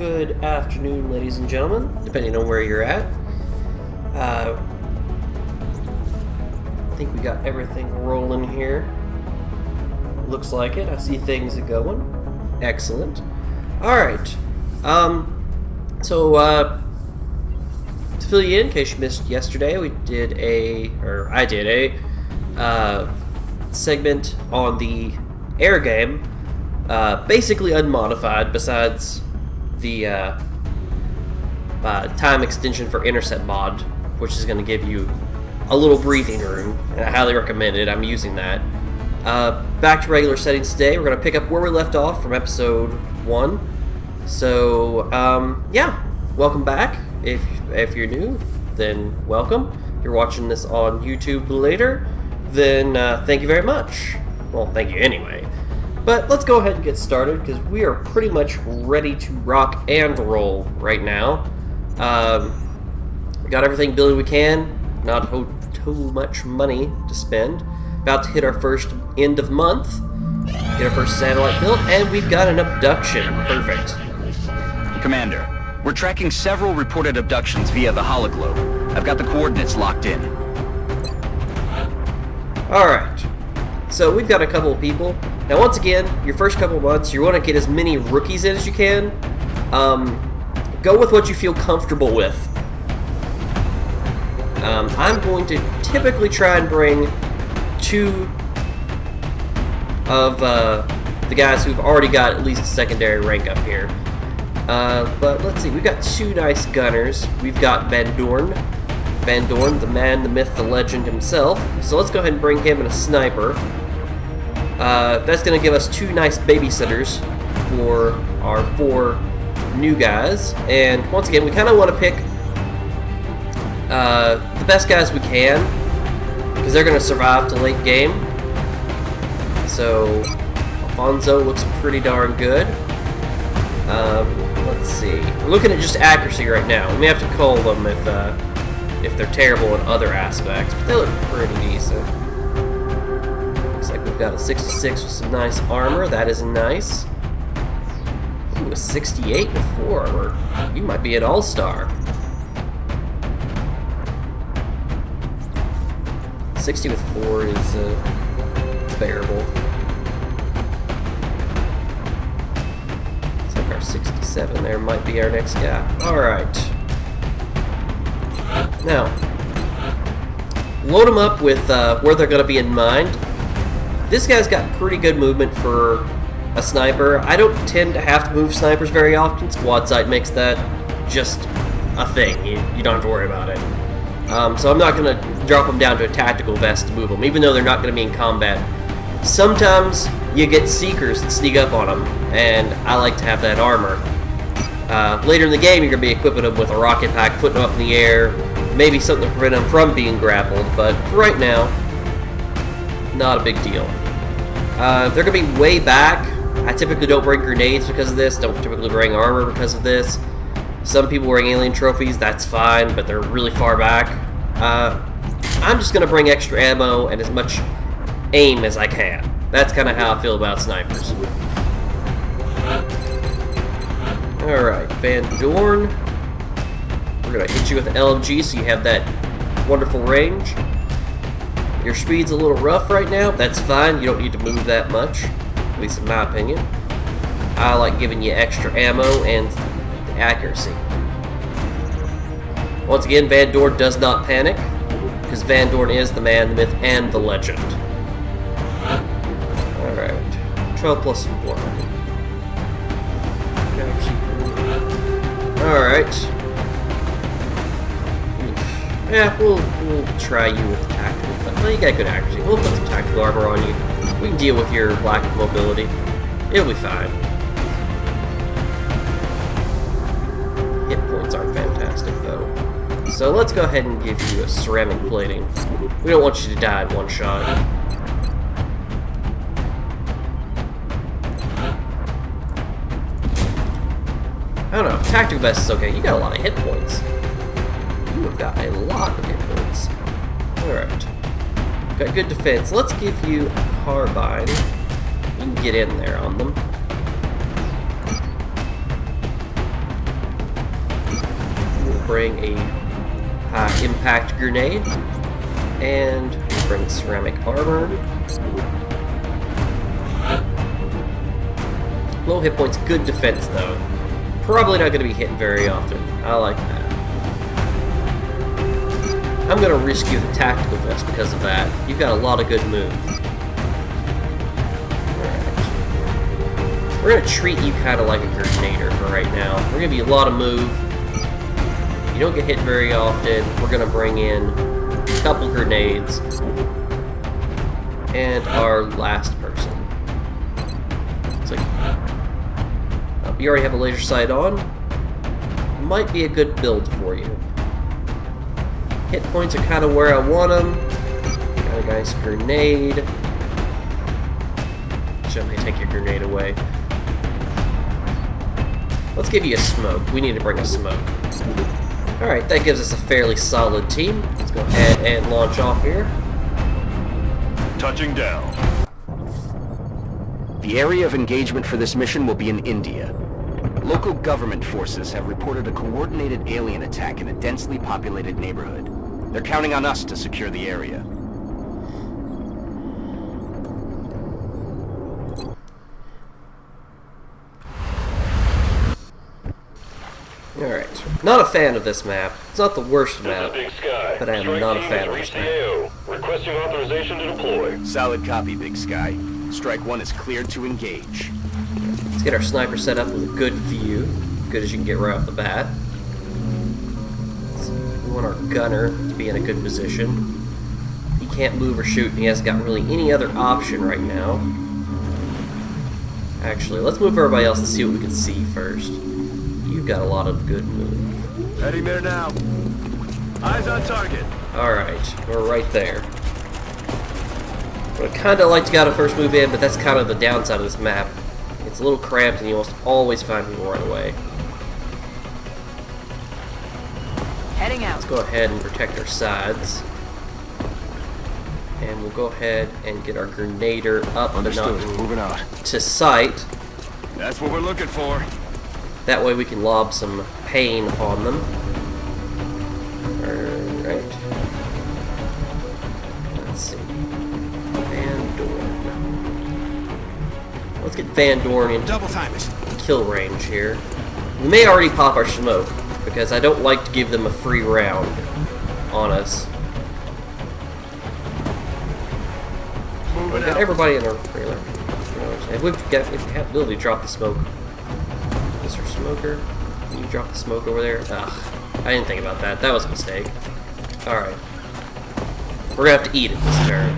Good afternoon, ladies and gentlemen, depending on where you're at. I think we got everything rolling here. Looks like it. I see things are going. Excellent. Alright. To fill you in case you missed yesterday, I did a segment on the Air game, basically unmodified besides the time extension for Intercept mod, which is going to give you a little breathing room, and I highly recommend it. I'm using that. Back to regular settings today. We're going to pick up where we left off from episode 1. So, yeah, welcome back. If you're new, then welcome. If you're watching this on YouTube later, then thank you very much. Well, thank you anyway. But let's go ahead and get started, because we are pretty much ready to rock and roll right now. We got everything built we can, not too much money to spend. About to hit our first end of month, get our first satellite built, and we've got an abduction. Perfect. Commander, we're tracking several reported abductions via the hologlobe. I've got the coordinates locked in. Alright, so we've got a couple of people. Now once again, your first couple of months, you want to get as many rookies in as you can. Go with what you feel comfortable with. I'm going to typically try and bring 2 of the guys who've already got at least a secondary rank up here. But let's see, we've got 2 nice gunners. We've got Van Dorn. Van Dorn, the man, the myth, the legend himself. So let's go ahead and bring him in a sniper. That's going to give us 2 nice babysitters for our 4 new guys. And once again, we kind of want to pick the best guys we can, because they're going to survive to late game. So Alfonso looks pretty darn good. Let's see. We're looking at just accuracy right now. We may have to call them if they're terrible in other aspects, but they look pretty decent. Looks like we've got a 66 with some nice armor. That is nice. Ooh, a 68 with 4 armor. You might be an all-star. 60 with 4 is bearable. Looks like our 67 there might be our next guy. Alright. Now, load them up with where they're going to be in mind. This guy's got pretty good movement for a sniper. I don't tend to have to move snipers very often. Squad sight makes that just a thing. You don't have to worry about it. So I'm not going to drop them down to a tactical vest to move them, even though they're not going to be in combat. Sometimes you get seekers that sneak up on them, and I like to have that armor. Later in the game, you're going to be equipping them with a rocket pack, putting them up in the air, maybe something to prevent them from being grappled, but for right now, not a big deal. They're going to be way back. I typically don't bring grenades because of this, don't typically bring armor because of this. Some people wearing alien trophies, that's fine, but they're really far back. I'm just going to bring extra ammo and as much aim as I can. That's kind of how I feel about snipers. Alright, Van Dorn. We're going to hit you with an LMG so you have that wonderful range. Your speed's a little rough right now. That's fine. You don't need to move that much, at least in my opinion. I like giving you extra ammo and accuracy. Once again, Van Dorn does not panic, because Van Dorn is the man, the myth, and the legend. Alright. 12 plus 1. Alright. Yeah, we'll try you with tactical. Well, you got good accuracy. We'll put some tactical armor on you. We can deal with your lack of mobility. It'll be fine. Hit points aren't fantastic, though. So let's go ahead and give you a ceramic plating. We don't want you to die in one shot. I don't know, tactical vest is okay. You got a lot of hit points. You have got a lot of hit points. Alright. Got good defense. Let's give you a carbine. You can get in there on them. bring a high impact grenade, and bring ceramic armor. Low hit points, good defense though. Probably not going to be hit very often. I like that. I'm going to risk you the tactical vest because of that. You've got a lot of good moves. Alright. We're going to treat you kind of like a Grenadier for right now. We're going to be a lot of move. You don't get hit very often. We're going to bring in a couple grenades. And our last person. It's like, you already have a laser sight on. Might be a good build for you. Hit points are kind of where I want them. Got a nice grenade. Should I take your grenade away? Let's give you a smoke. We need to bring a smoke. Alright, that gives us a fairly solid team. Let's go ahead and launch off here. Touching down. The area of engagement for this mission will be in India. Local government forces have reported a coordinated alien attack in a densely populated neighborhood. They're counting on us to secure the area. Alright, not a fan of this map. It's not the worst map, Big Sky. but I am not a fan of this map. AO. Requesting authorization to deploy. Solid copy, Big Sky. Strike 1 is cleared to engage. Let's get our sniper set up with a good view. Good as you can get right off the bat. We want our gunner to be in a good position. He can't move or shoot, and he hasn't got really any other option right now. Actually, let's move everybody else and see what we can see first. You've got a lot of good moves. Heading there now. Eyes on target. Alright, we're right there. I would kind of like to get a first move in, but that's kind of the downside of this map. It's a little cramped and you almost always find people run away. Heading out. Let's go ahead and protect our sides. And we'll go ahead and get our Grenader up Understood. and Moving out. to sight. That's what we're looking for. That way we can lob some pain on them. Alright. Let's see. Van Dorn. Let's get Van Dorn in Double time it. kill range here. We may already pop our smoke, because I don't like to give them a free round on us. We've Moving got out. everybody in our trailer. If we have the ability to drop the smoke. Mr. Smoker, can you drop the smoke over there? Ugh, I didn't think about that. That was a mistake. Alright. We're gonna have to eat it this turn.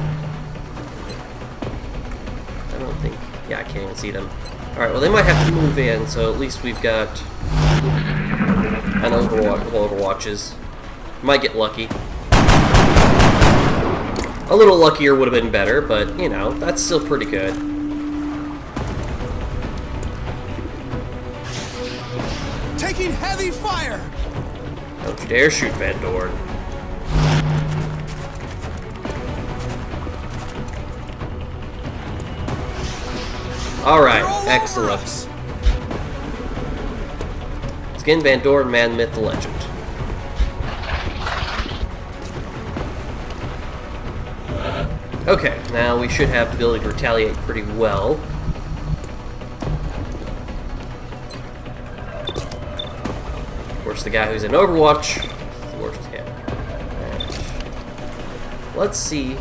I don't think... Yeah, I can't even see them. Alright, well they might have to move in, so at least we've got an Overwatches. Might get lucky. A little luckier would have been better, but, you know, that's still pretty good. Taking heavy fire! Don't you dare shoot Van Dorn. Alright, excellent. Skin Van Dorn, man, myth, the legend. Okay, now we should have the ability to retaliate pretty well. Of course, the guy who's in Overwatch is the worst hit. Right. Let's see.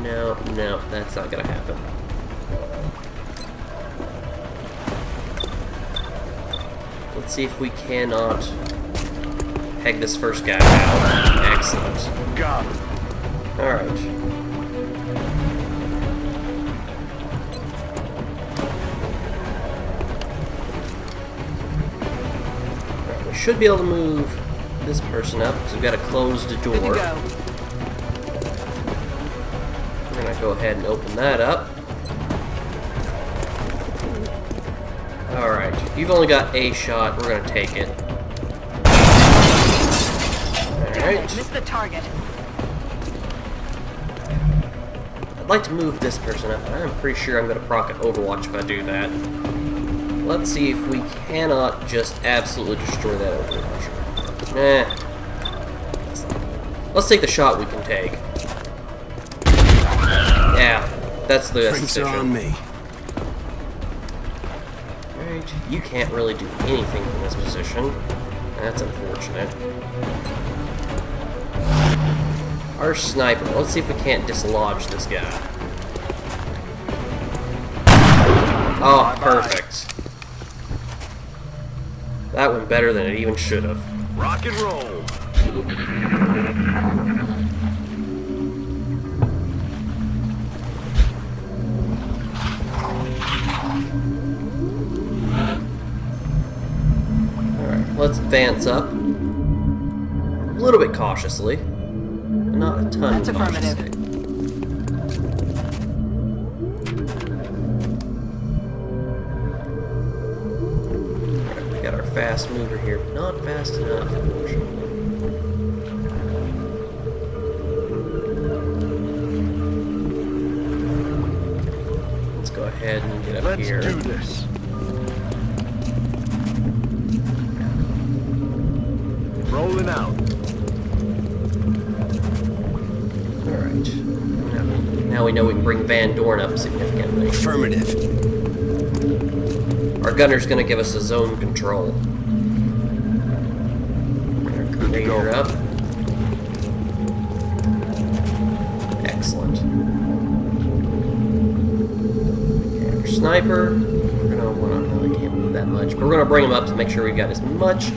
No, that's not gonna happen. Let's see if we cannot peg this first guy out. Excellent. Got him. Alright. We should be able to move this person up, so we've got to close the door. Good to go. We're going to go ahead and open that up. Alright, you've only got a shot, we're going to take it. Alright. Missed the target. I'd like to move this person up, but I'm pretty sure I'm going to proc an Overwatch if I do that. let's see if we cannot just absolutely destroy that Overwatcher. Let's take the shot we can take. Yeah, that's the best Drinks are decision. on me. Alright, you can't really do anything from this position. That's unfortunate. Our sniper, let's see if we can't dislodge this guy. Oh, perfect. That went better than it even should have. Rock and roll. Alright, let's advance up. A little bit cautiously. Not a ton That's cautiously. affirmative. Alright, we got our fast mover here, but not fast enough, unfortunately. Let's go ahead and get up Let's here. do this. Rolling out. Alright. Now we know we can bring Van Dorn up significantly. Affirmative. Our gunner's gonna give us a zone control. Bring our grenadier up. Excellent. Okay, our sniper. We're gonna wanna really can't move that much, but we're gonna bring him up to make sure we've got as much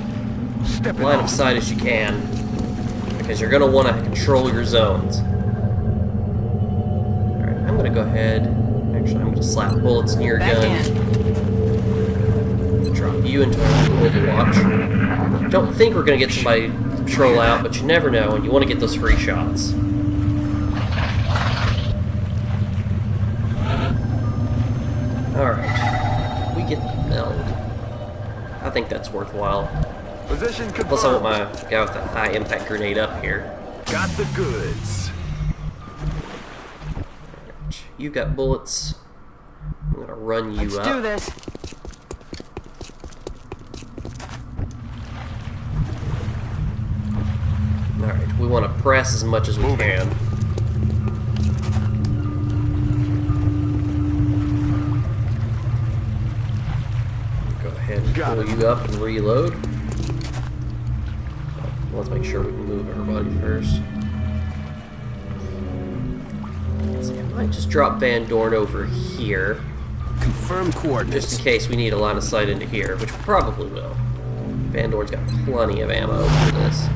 Stepping line of off. sight as you can, because you're gonna want to control your zones. Alright, I'm gonna go ahead. Actually, I'm gonna slap bullets in your gun. Backhand. Drop you into Overwatch. Don't think we're gonna get somebody to patrol out, but you never know, and you want to get those free shots. Alright. We get the meld. I think that's worthwhile. Position confirmed. Plus, I want my guy with the high impact grenade up here. Got the goods. You got bullets. I'm gonna run you Let's up. do this. Alright, we want to press as much as we can. Go ahead and Got pull it. you up and reload. Let's make sure we can move everybody first. Let's see, I might just drop Van Dorn over here, Confirm just in coordinates. case we need a line of sight into here, which we probably will. Van Dorn's got plenty of ammo for this.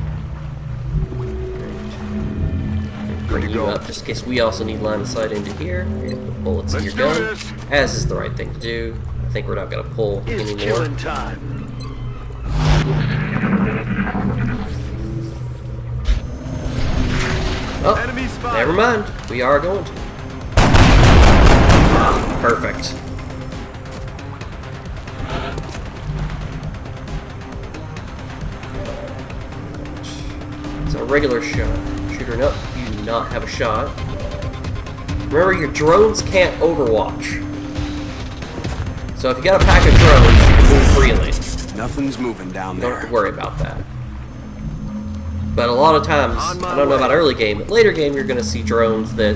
Bring you up just in case we also need line of sight into here. You're gonna put bullets in Let's your do gun, this. as is the right thing to do. I think we're not gonna pull Is anymore. killing time. Oh, Enemy spotted. never mind. We are going to. Perfect. It's a regular shot. Shooter, nope, you do not have a shot. Remember, your drones can't overwatch. So if you got a pack of drones, you can move freely. Nothing's moving down You don't have there. to worry about that. But a lot of times, On my I don't know way. about early game, but later game, you're going to see drones that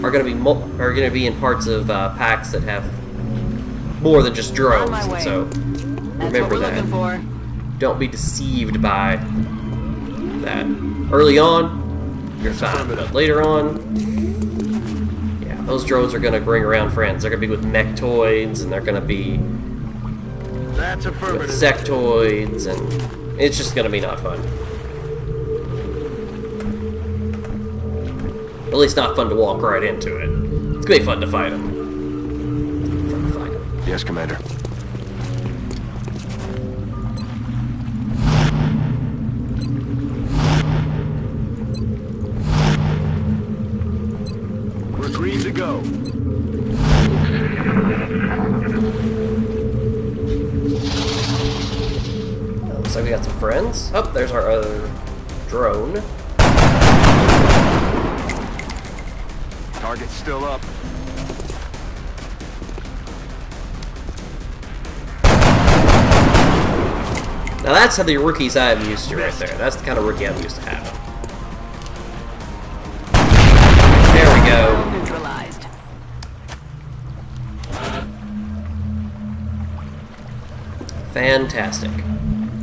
are going to be in parts of packs that have more than just drones. On my And way. so That's what remember we're that. looking for. Don't be deceived by that. Early on, you're fine, but later on, yeah, those drones are going to bring around friends. They're going to be with mechtoids, and they're going to be That's with affirmative. sectoids, and it's just going to be not fun. At least not fun to walk right into it. It's going to be fun to fight them. Fun to fight 'em. Yes, Commander. We're green to go. Looks like we got some friends. Oh, there's our other drone. Target's still up. Now that's how the rookies I am used to right there. That's the kind of rookie I'm used to having. There we go. Neutralized. Fantastic.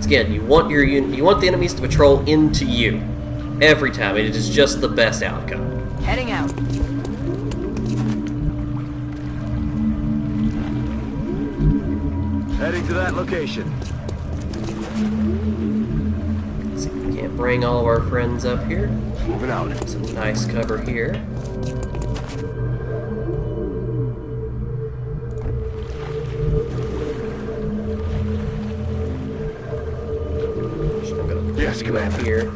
Again, you want the enemies to patrol into you every time. It is just the best outcome. Heading out. Heading to that location. Let's see if we can't bring all of our friends up here. Moving out. Some nice cover here. Yes, Commander. Here.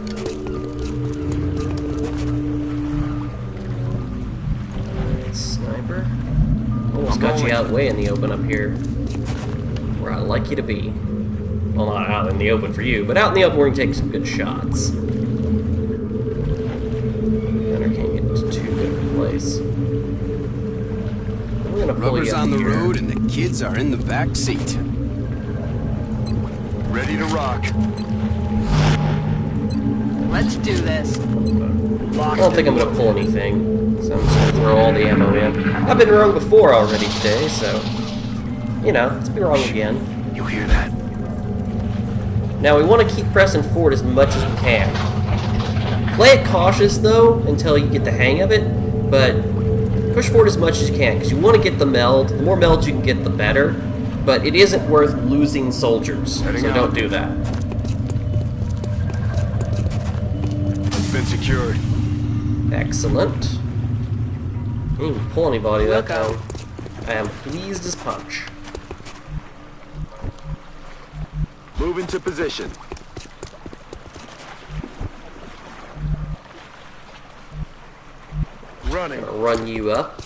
Sniper. Almost got you out way in the open up here. Where I'd like you to be. Well, not out in the open for you, but out in the open where you can take some good shots. Gunner can't get into too good of a place. I'm gonna pull Rubber's you up on the here. road and the kids are in the back seat. Ready to rock. Let's do this. I don't think I'm gonna pull anything, so I'm just gonna throw all the ammo in. I've been wrong before already today, so you know, let's be wrong again. You hear that? Now we want to keep pressing forward as much as we can. Play it cautious though until you get the hang of it, but push forward as much as you can because you want to get the meld. The more meld you can get, the better. But it isn't worth losing soldiers, so Heading out. don't do that. It's been secured. Excellent. Didn't even pull anybody that Welcome. time. I am pleased as punch. Move into position. Running. Gonna run you up.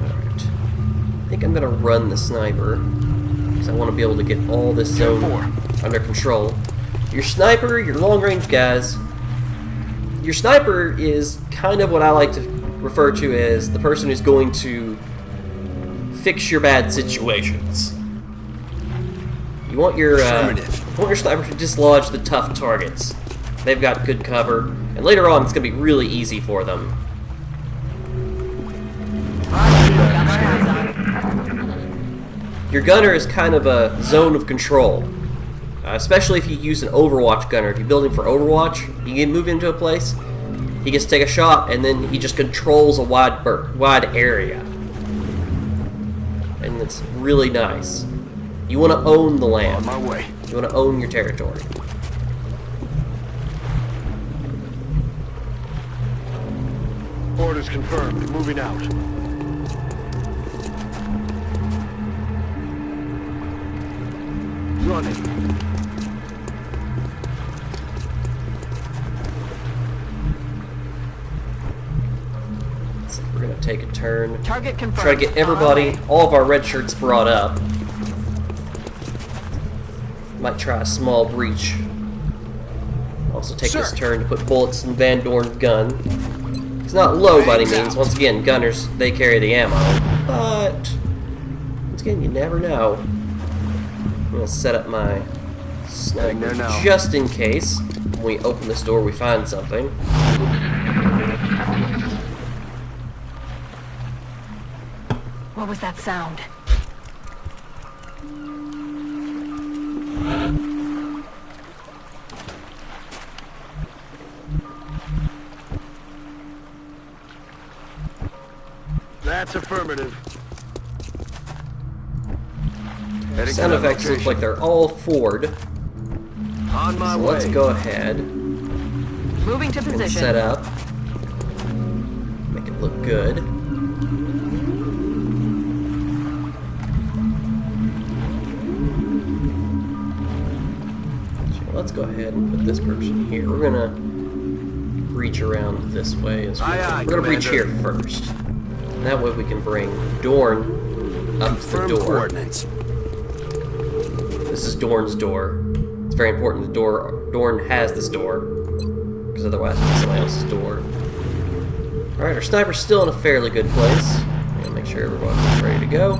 Alright. I think I'm gonna run the sniper. Because I want to be able to get all this zone under control. Your sniper, your long range guys. Your sniper is kind of what I like to refer to as the person who's going to fix your bad situations. You want your sniper to dislodge the tough targets. They've got good cover, and later on it's going to be really easy for them. Got my eyes on it. Your gunner is kind of a zone of control, especially if you use an Overwatch gunner. If you're building for Overwatch, you can move into a place, he gets to take a shot, and then he just controls a wide area. And it's really nice. You want to own the land. On my way. You want to own your territory. Orders confirmed. Moving out. Running. So we're going to take a turn. Target confirmed. Try to get everybody, On all of our red shirts brought up. Might try a small breach. Also take this turn to put bullets in Van Dorn's gun. It's not low by any means. Once again, gunners, they carry the ammo. But, once again, you never know. I'm going to set up my sniper there now. just in case. When we open this door, we find something. What was that sound? That's affirmative. Heading Sound to that effects look location. like they're all forward. On my So way. let's go ahead Moving to and position. set up. Make it look good. So let's go ahead and put this person here. We're gonna breach around this way as well. Aye, aye, We're gonna breach here Commander. first. And that way we can bring Dorn up the Confirm door. coordinates. This is Dorn's door. It's very important that Dorn has this door, because otherwise it's somebody else's door. Alright, our sniper's still in a fairly good place. And make sure everyone's ready to go.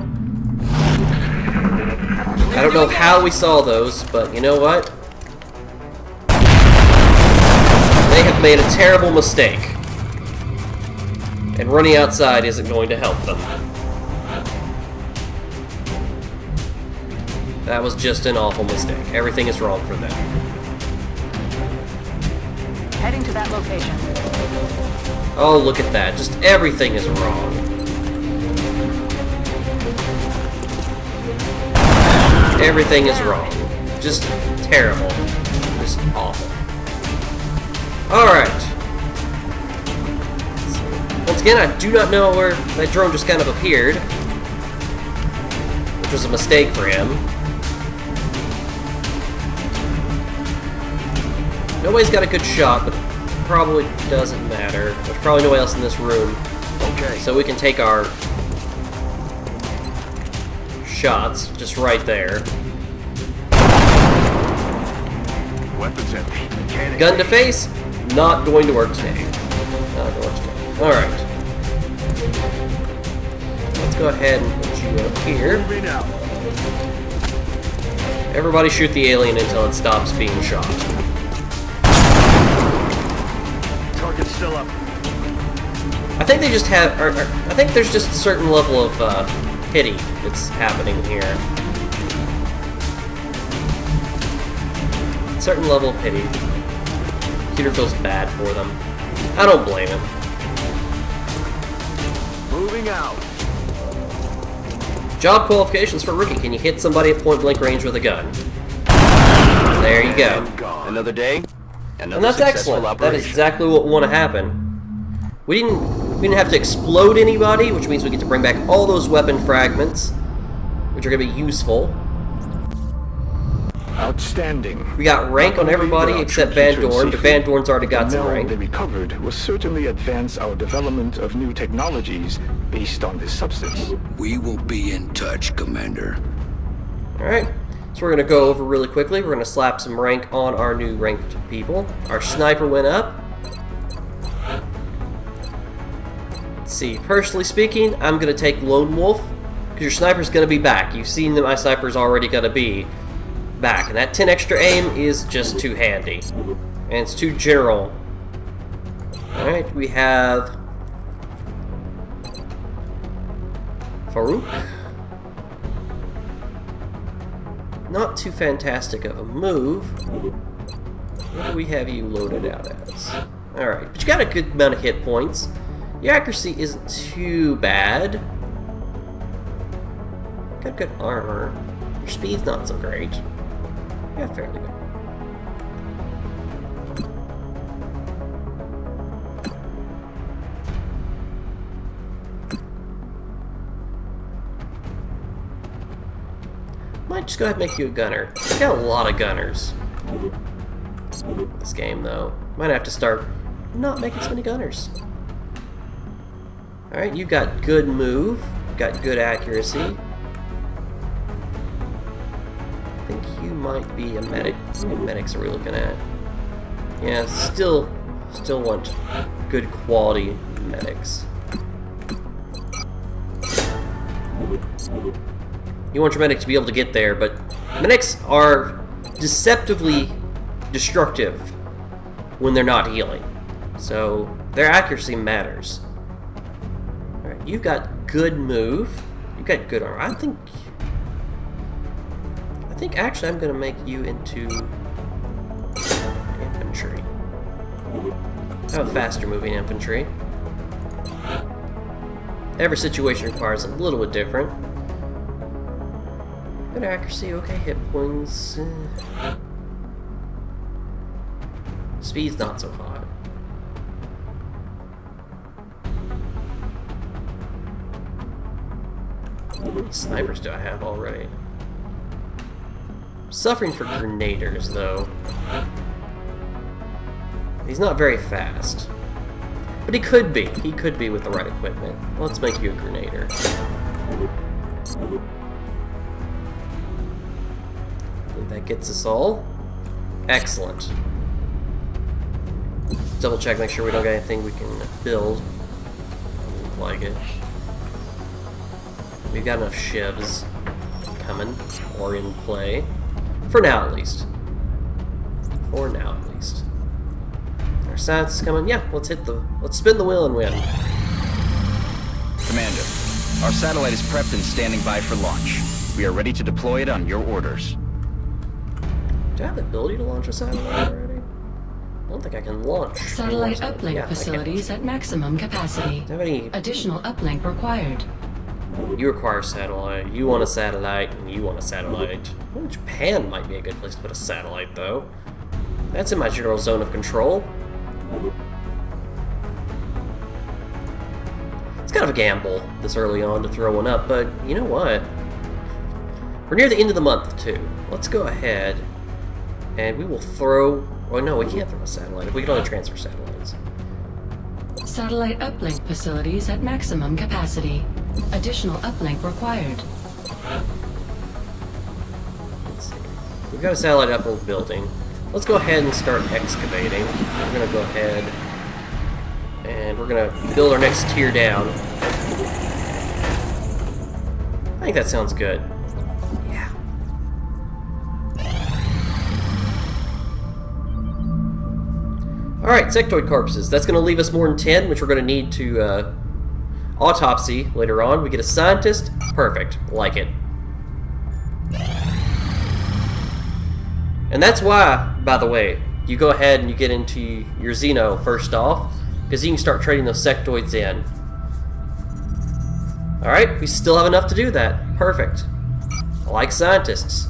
I don't know how we saw those, but you know what? They have made a terrible mistake. And running outside isn't going to help them. That was just an awful mistake. Everything is wrong for them. Heading to that location. Oh, look at that. Just everything is wrong. Everything is wrong. Just terrible. Just awful. Alright. Once again, I do not know where that drone just kind of appeared. Which was a mistake for him. Nobody's got a good shot, but it probably doesn't matter. There's probably nobody else in this room. Okay. So we can take our shots just right there. Weapons empty. Mechanics. Gun to face, not going to work today. Not going to work today. Alright. Let's go ahead and put you up here. Moving out. Everybody shoot the alien until it stops being shot. Target's still up. I think they just have, I think there's just a certain level of pity that's happening here. A certain level of pity. Computer feels bad for them. I don't blame him. Moving out. Job qualifications for rookie. Can you hit somebody at point blank range with a gun? There you go. And gone. Another day, another And that's successful excellent. operation. That is exactly what we want to happen. We didn't have to explode anybody, which means we get to bring back all those weapon fragments, which are going to be useful. Outstanding. We got rank Not on only everybody did our except troops Van return Dorn, but safely, Van Dorn's already got the some knowledge rank. they recovered will certainly advance our development of new technologies based on this substance. We will be in touch, Commander. Alright, so we're going to go over really quickly. We're going to slap some rank on our new ranked people. Our sniper went up. Let's see, personally speaking, I'm going to take Lone Wolf, because your sniper's going to be back. You've seen that my sniper's already going to be back, and that 10 extra aim is just too handy. And it's too general. Alright, we have Farouk. Not too fantastic of a move. What do we have you loaded out as? Alright, but you got a good amount of hit points. Your accuracy isn't too bad. Got good armor. Your speed's not so great. Yeah, fairly good. Might just go ahead and make you a gunner. You got a lot of gunners. This game, though. Might have to start not making so many gunners. Alright, you've got good move. Got good accuracy. I think you might be a medic. What medics are we looking at? Yeah, still want good quality medics. You want your medic to be able to get there, but medics are deceptively destructive when they're not healing. So their accuracy matters. Alright, you've got good move. You've got good armor. I think actually I'm gonna make you into infantry. I have a faster moving infantry. Every situation requires a little bit different. Good accuracy, okay, hit points. Speed's not so hot. How many snipers do I have already? Suffering for grenadiers, though. He's not very fast. But he could be. He could be with the right equipment. Let's make you a grenadier. I think that gets us all. Excellent. Double check, make sure we don't got anything we can build. Like it. We've got enough shivs coming, or in play. For now, at least. For now, at least. Our science is coming. Yeah, let's spin the wheel and win. Commander, our satellite is prepped and standing by for launch. We are ready to deploy it on your orders. Do I have the ability to launch a satellite already? I don't think I can launch. Satellite any more uplink yeah, facilities at maximum capacity. Do I have any? Additional uplink required. You require a satellite, you want a satellite, and you want a satellite. Well, Japan might be a good place to put a satellite, though. That's in my general zone of control. It's kind of a gamble this early on to throw one up, but you know what? We're near the end of the month, too. Let's go ahead, and we will throw... Oh, no, we can't throw a satellite. We can only transfer satellites. Satellite uplink facilities at maximum capacity. Additional uplink required. Let's see. We've got a satellite uplink building. Let's go ahead and start excavating. We're going to go ahead and we're going to build our next tier down. I think that sounds good. Yeah. Alright, sectoid corpses. That's going to leave us more than 10, which we're going to need to autopsy later on. We get a scientist. Perfect. Like it. And that's why, by the way, you go ahead and you get into your Xeno first off, because you can start trading those sectoids in. Alright, we still have enough to do that. Perfect. I like scientists.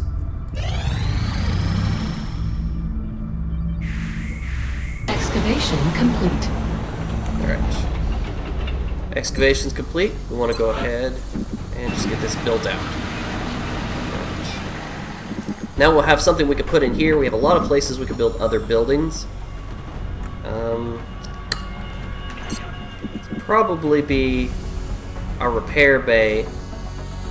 Excavation complete. Alright. Excavation's complete. We want to go ahead and just get this built out. Right. Now we'll have something we can put in here. We have a lot of places we can build other buildings. Probably be our repair bay,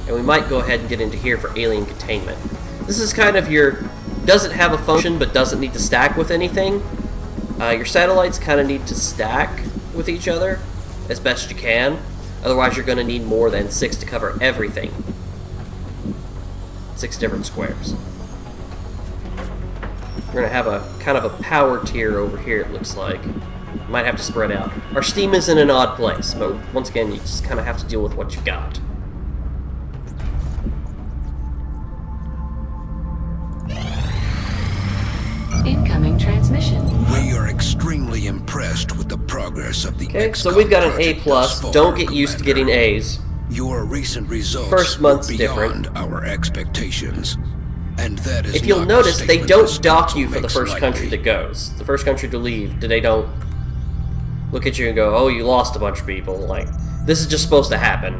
and we might go ahead and get into here for alien containment. This is kind of your, doesn't have a function but doesn't need to stack with anything. Your satellites kind of need to stack with each other as best you can, otherwise you're going to need more than 6 to cover everything. 6 different squares. We're going to have a kind of a power tier over here, it looks like. Might have to spread out. Our steam is in an odd place, but once again, you just kind of have to deal with what you got. Incoming transmission. We are extremely impressed with the progress of the Okay, so XCOM we've got an A+. project thus far, Don't get used to Commander. getting A's. Your recent results First month's were different. beyond our expectations. And that is If you'll not a notice, they statement don't this dock council you for the makes first lightly. country that goes. The first country to leave, they don't look at you and go, oh, you lost a bunch of people. Like, this is just supposed to happen.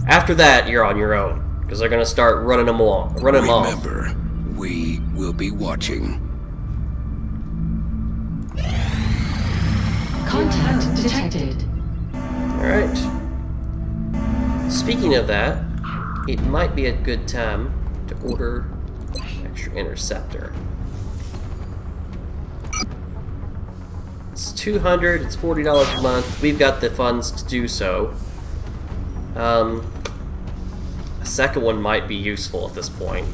After that, you're on your own, because they're going to start running them off. Remember, we will be watching. Contact detected. Alright. Speaking of that, it might be a good time to order an extra interceptor. It's $200, it's $40 a month. We've got the funds to do so. A second one might be useful at this point.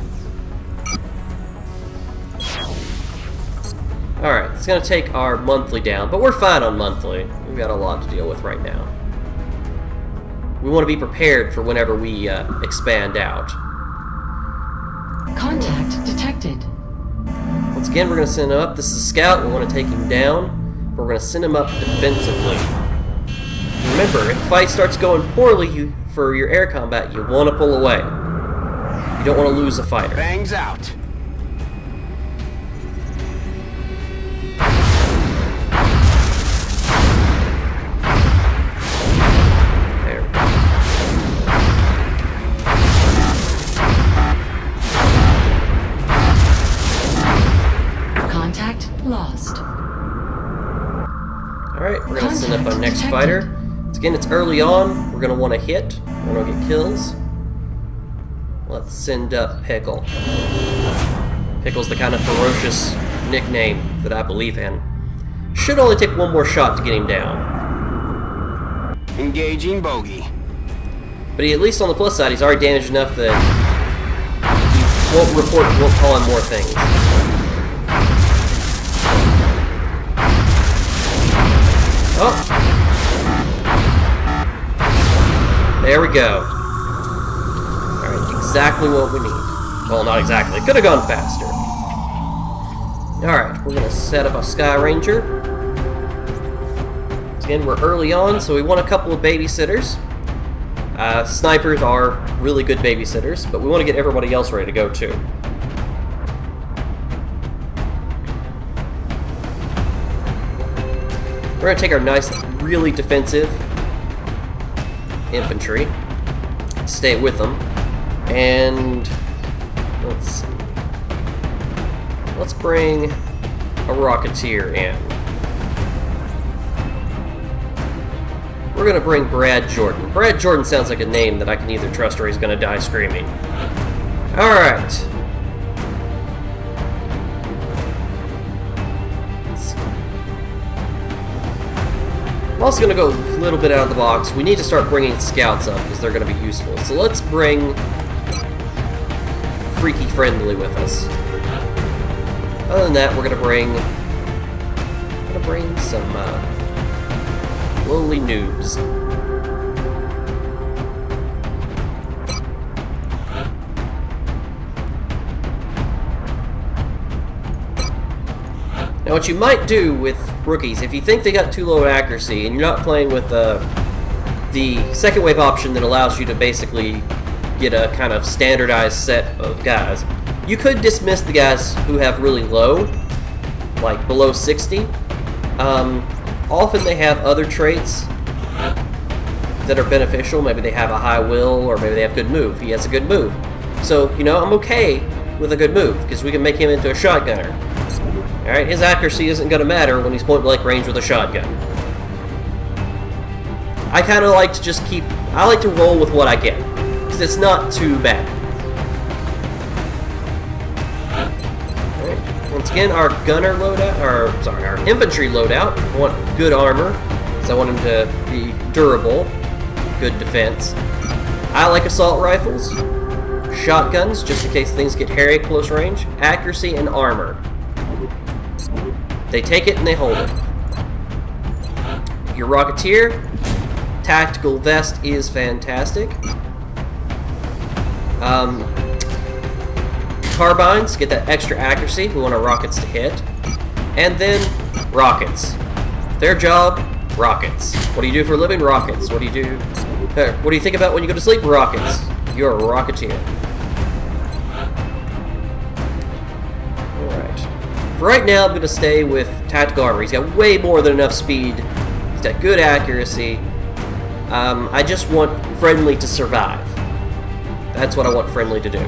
Alright, it's going to take our monthly down, but we're fine on monthly. We've got a lot to deal with right now. We want to be prepared for whenever we expand out. Contact detected. Once again, we're going to send him up. This is a scout. We want to take him down, but we're going to send him up defensively. Remember, if the fight starts going poorly for your air combat, you want to pull away. You don't want to lose a fighter. Bangs out. There we go. Contact lost. Alright, we're going to send up our Contact next detected. fighter. Once again, it's early on. We're going to want to hit. We're going to get kills. Let's send up Pickle. Pickle's the kind of ferocious nickname that I believe in. Should only take one more shot to get him down. Engaging bogey. But at least on the plus side, he's already damaged enough that he won't call on more things. Oh! There we go. Alright, exactly what we need. Well, not exactly. Could have gone faster. Alright, we're going to set up a Sky Ranger. Again, we're early on, so we want a couple of babysitters. Snipers are really good babysitters, but we want to get everybody else ready to go too. We're going to take our nice, really defensive infantry, stay with them, and let's bring a Rocketeer in. We're going to bring Brad Jordan. Brad Jordan sounds like a name that I can either trust or he's going to die screaming. Alright. I'm also going to go a little bit out of the box. We need to start bringing scouts up because they're going to be useful. So let's bring Freaky Friendly with us. Other than that, we're going to bring some lowly noobs. Now what you might do with rookies, if you think they got too low accuracy and you're not playing with the second wave option that allows you to basically get a kind of standardized set of guys, you could dismiss the guys who have really low, like below 60. Often they have other traits that are beneficial. Maybe they have a high will, or maybe they have good move. He has a good move. So, you know, I'm okay with a good move, because we can make him into a shotgunner. Alright, his accuracy isn't going to matter when he's point-blank range with a shotgun. I kind of like to just I like to roll with what I get, because it's not too bad. Once again, our gunner loadout, our infantry loadout, I want good armor, because I want him to be durable, good defense. I like assault rifles, shotguns, just in case things get hairy at close range, accuracy, and armor. They take it and they hold it. Your Rocketeer, tactical vest is fantastic. Carbines, get that extra accuracy. We want our rockets to hit. And then, rockets. Their job, rockets. What do you do for a living? Rockets. What do you do? What do you think about when you go to sleep? Rockets. You're a Rocketeer. Alright. For right now, I'm going to stay with tactical armor. He's got way more than enough speed. He's got good accuracy. I just want Friendly to survive. That's what I want Friendly to do.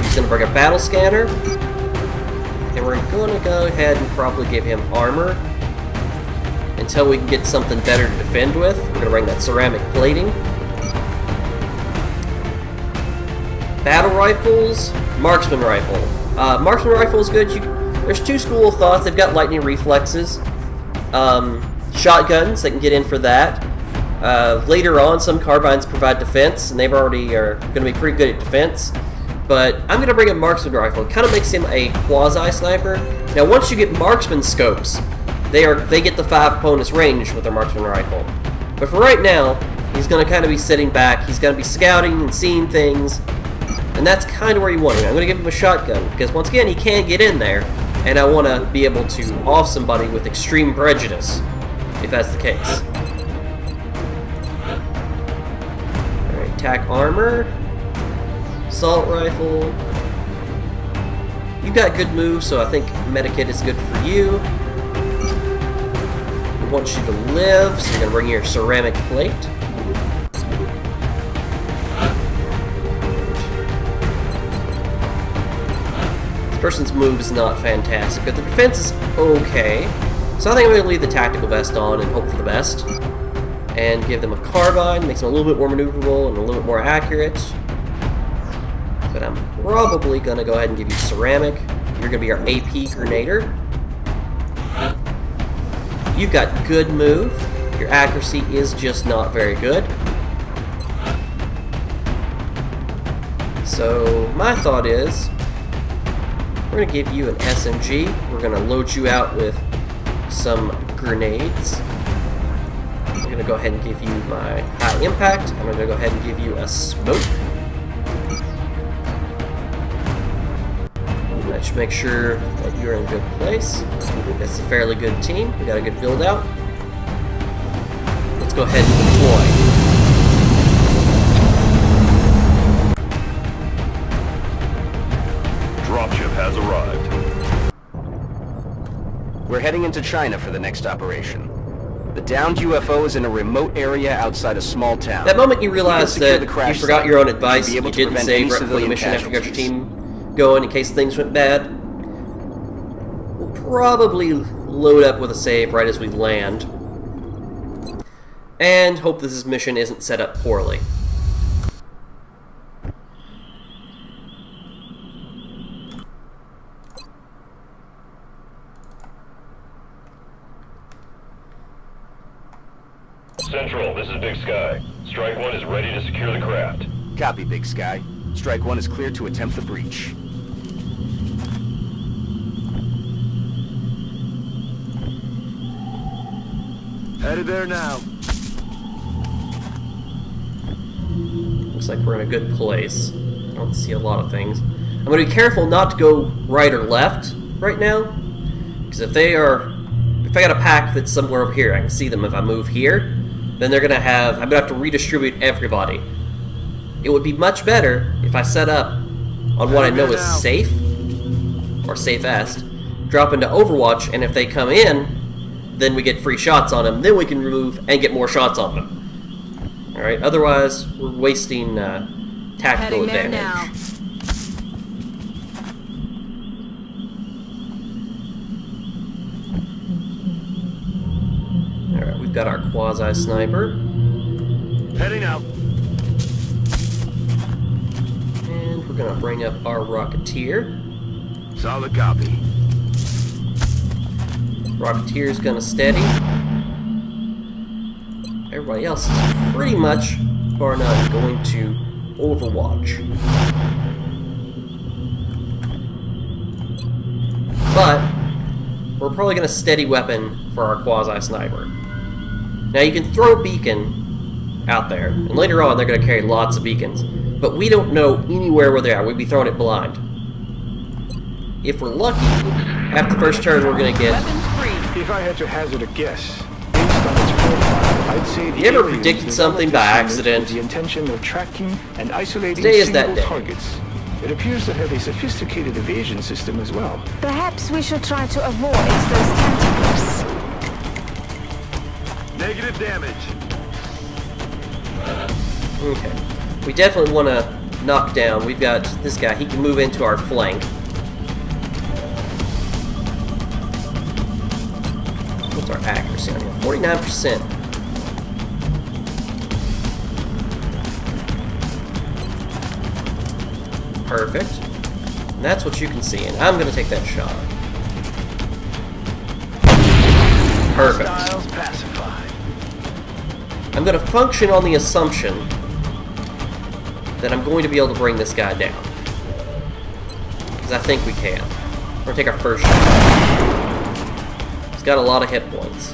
He's going to bring a battle scanner, and we're going to go ahead and probably give him armor until we can get something better to defend with. We're going to bring that ceramic plating. Battle rifles, marksman rifle. Marksman rifle is good. There's two schools of thoughts. They've got lightning reflexes. Shotguns, they can get in for that. Later on, some carbines provide defense, and they've already are going to be pretty good at defense. But I'm going to bring a marksman rifle. It kind of makes him a quasi-sniper. Now, once you get marksman scopes, they get the 5 opponents range with their marksman rifle. But for right now, he's going to kind of be sitting back. He's going to be scouting and seeing things. And that's kind of where you want him. I'm going to give him a shotgun, because once again, he can't get in there. And I want to be able to off somebody with extreme prejudice, if that's the case. Alright, attack armor. Assault rifle. You've got good moves, so I think Medikit is good for you. We want you to live, so you're going to bring your ceramic plate. This person's move is not fantastic, but the defense is okay. So I think I'm going to leave the tactical vest on and hope for the best. And give them a carbine, makes them a little bit more maneuverable and a little bit more accurate. But I'm probably going to go ahead and give you ceramic. You're going to be our AP Grenader. You've got good move. Your accuracy is just not very good. So my thought is, we're gonna give you an SMG. We're gonna load you out with some grenades. I'm gonna go ahead and give you my high impact. I'm gonna go ahead and give you a smoke. Let's make sure that you're in a good place. It's a fairly good team. We got a good build out. Let's go ahead and deploy. Dropship has arrived. We're heading into China for the next operation. The downed UFO is in a remote area outside a small town. That moment you realize secure that the crash you forgot site, your own we'll advice, be you able to didn't prevent save any right before the civilian mission after you got your casualties. team going in case things went bad. We'll probably load up with a save right as we land. And hope this mission isn't set up poorly. Central, this is Big Sky. Strike One is ready to secure the craft. Copy, Big Sky. Strike One is clear to attempt the breach. Headed there now. Looks like we're in a good place. I don't see a lot of things. I'm going to be careful not to go right or left right now. Because if I got a pack that's somewhere over here, I can see them if I move here, then I'm going to have to redistribute everybody. It would be much better if I set up on what I know is safe, or safest, drop into Overwatch, and if they come in, then we get free shots on them, then we can remove and get more shots on them. Alright, otherwise, we're wasting tactical Heading there advantage. now. Alright, we've got our quasi-sniper. Heading out. And we're gonna bring up our Rocketeer. Solid copy. Rocketeer's gonna steady. Everybody else is pretty much, bar none, going to Overwatch. But we're probably gonna steady weapon for our quasi-sniper. Now you can throw beacon out there, and later on they're gonna carry lots of beacons. But we don't know anywhere where they are. We'd be throwing it blind. If we're lucky, after the first turn, we're gonna get. Weapons free. If I had to hazard a guess, based on its profile, I'd say the You ever aliens predicted something developed by this unit accident? with the intention of tracking and isolating Today is that single day. targets. It appears to have a sophisticated evasion system as well. Perhaps we should try to avoid those tentacles. Negative damage. Okay. We definitely want to knock down. We've got this guy. He can move into our flank. What's our accuracy on here? 49%. Perfect. And that's what you can see. And I'm going to take that shot. Perfect. Styles pacified. I'm going to function on the assumption that I'm going to be able to bring this guy down. Because I think we can. We're going to take our first shot. He's got a lot of hit points.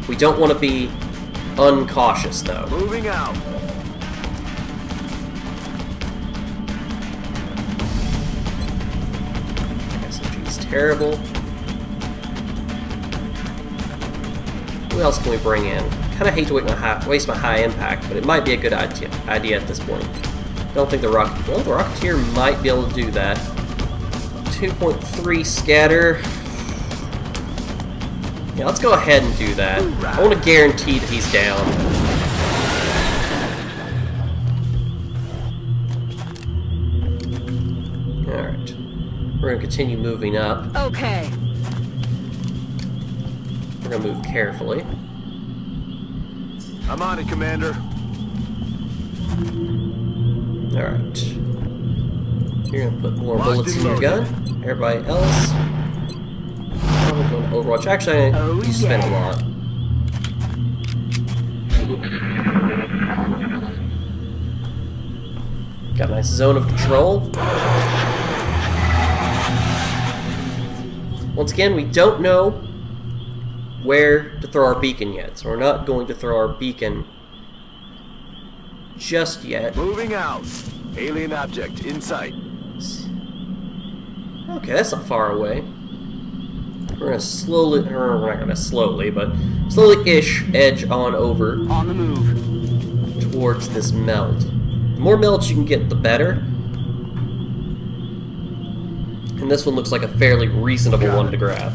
We don't want to be uncautious, though. Moving out. SMG's terrible. Who else can we bring in? Kind of hate to waste my high impact, but it might be a good idea at this point. I don't think the Rocketeer might be able to do that. 2.3 scatter. Yeah, let's go ahead and do that. I want to guarantee that he's down. Alright. We're going to continue moving up. Okay. We're going to move carefully. I'm on it, Commander. Alright. You're going to put more Locked bullets in and your loaded. gun. Everybody else. Probably going to Overwatch. Actually, you spent a lot. Got a nice zone of control. Once again, we don't know where to throw our beacon yet, so we're not going to throw our beacon just yet. Moving out. Alien object in sight. Okay, that's not far away. We're gonna slowly, or we're not gonna slowly, but slowly-ish edge on over On the move. towards this meld. The more melds you can get, the better. And this one looks like a fairly reasonable one to grab.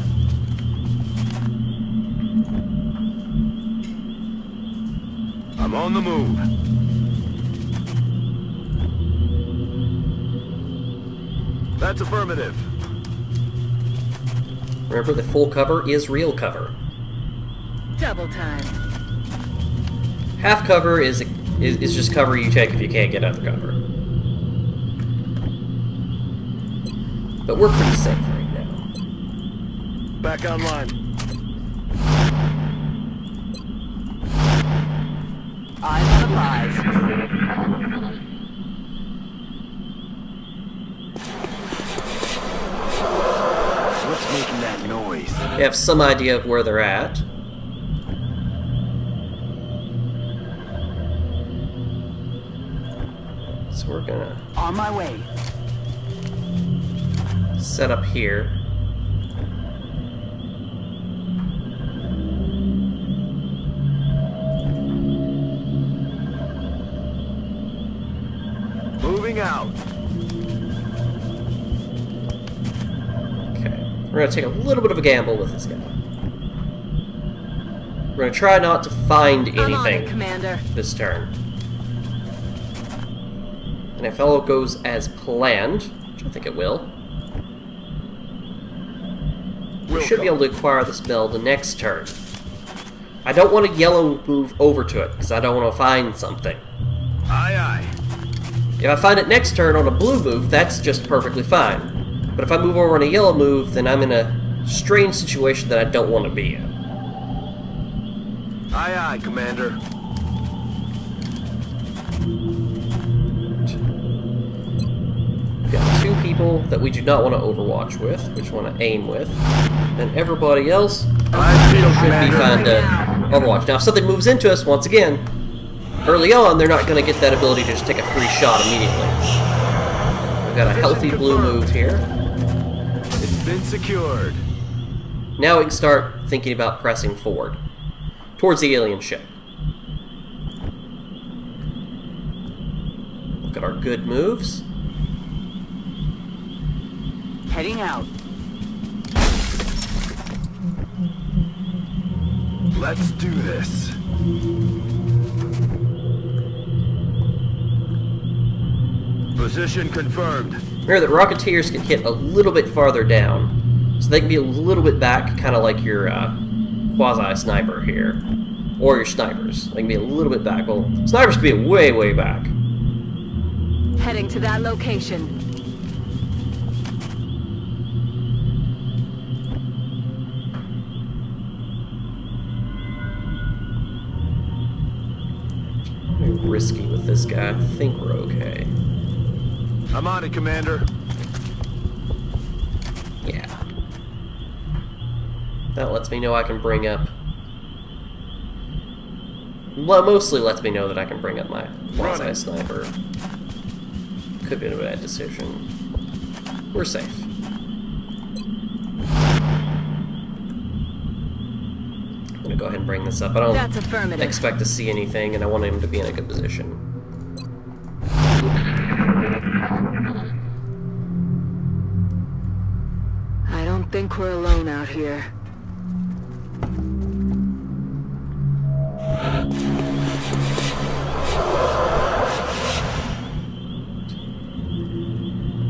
I'm on the move. That's affirmative. Remember, the full cover is real cover. Double time. Half cover is just cover you take if you can't get other cover. But we're pretty safe right now. Back online. Eyes on the prize. What's making that noise? We have some idea of where they're at. So we're gonna On my way. set up here. Moving out. Okay. We're gonna take a little bit of a gamble with this guy. We're gonna try not to find I'm on it, anything Commander. this turn. And if all goes as planned, which I think it will, we should be able to acquire this meld the next turn. I don't want a yellow move over to it, because I don't want to find something. Aye, aye. If I find it next turn on a blue move, that's just perfectly fine. But if I move over on a yellow move, then I'm in a strange situation that I don't want to be in. Aye, aye, Commander. We've got two people that we do not want to overwatch with, which we want to aim with. And everybody else I feel, should be Commander. fine to overwatch. Now, if something moves into us, once again, early on, they're not going to get that ability to just take a free shot immediately. We've got a healthy blue move here. It's been secured. Now we can start thinking about pressing forward towards the alien ship. Look at our good moves. Heading out. Let's do this. Position confirmed. Remember that Rocketeers can hit a little bit farther down, so they can be a little bit back, kind of like your quasi-sniper here, or your snipers. They can be a little bit back. Well, snipers can be way, way back. Heading to that location. Very risky with this guy. I think we're okay. I'm on it, Commander. Yeah. That lets me know I can bring up... Well, mostly lets me know that I can bring up my quasi-sniper. Could be a bad decision. We're safe. I'm gonna go ahead and bring this up. I don't That's affirmative. expect to see anything, and I want him to be in a good position. I don't think we're alone out here.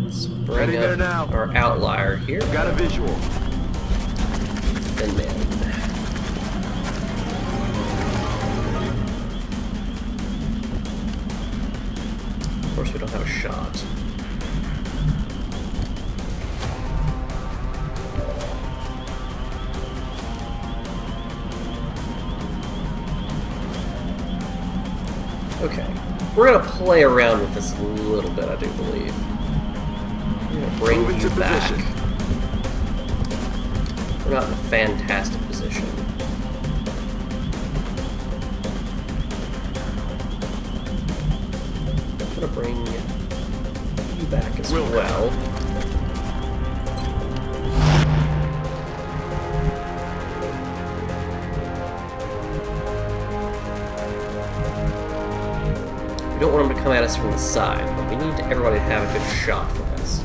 Let's bring Ready there up now. our outlier here. Got a visual. Thin Man. Of course, we don't have a shot. Okay. We're gonna play around with this a little bit, I do believe. I'm gonna bring Move you into back. position. We're not in a fantastic position. I'm gonna bring you back as well. We don't want them to come at us from the side, but we need everybody to have a good shot from this.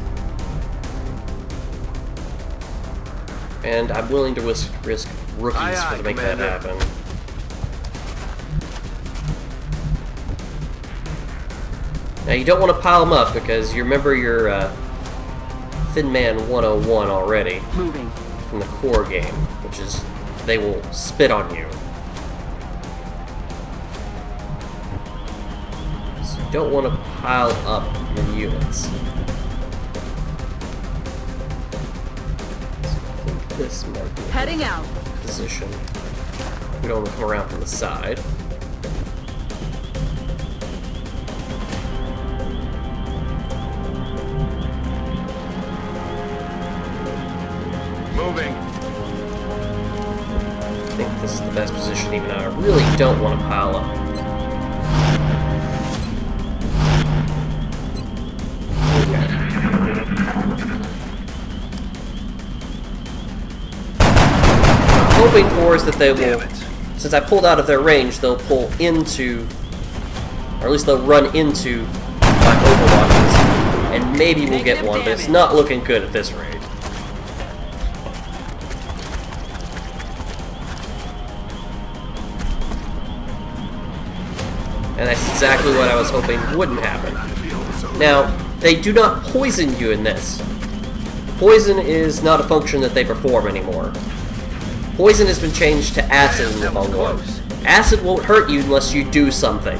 And I'm willing to risk rookies Aye, aye, to make that Commander. happen. Now you don't want to pile them up because you remember your Thin Man 101 already Moving. from the core game, which is they will spit on you. So you don't want to pile up your units. So I think this might be a Heading out. position. We don't want to come around from the side. Moving. I think this is the best position, even though I really don't want to pile up. What I'm hoping for is that they will, since I pulled out of their range, they'll pull into, or at least they'll run into my overwatches, and maybe we'll get one, but it's not looking good at this rate. And that's exactly what I was hoping wouldn't happen. Now, they do not poison you in this. Poison is not a function that they perform anymore. Poison has been changed to acid in the long run. Acid won't hurt you unless you do something,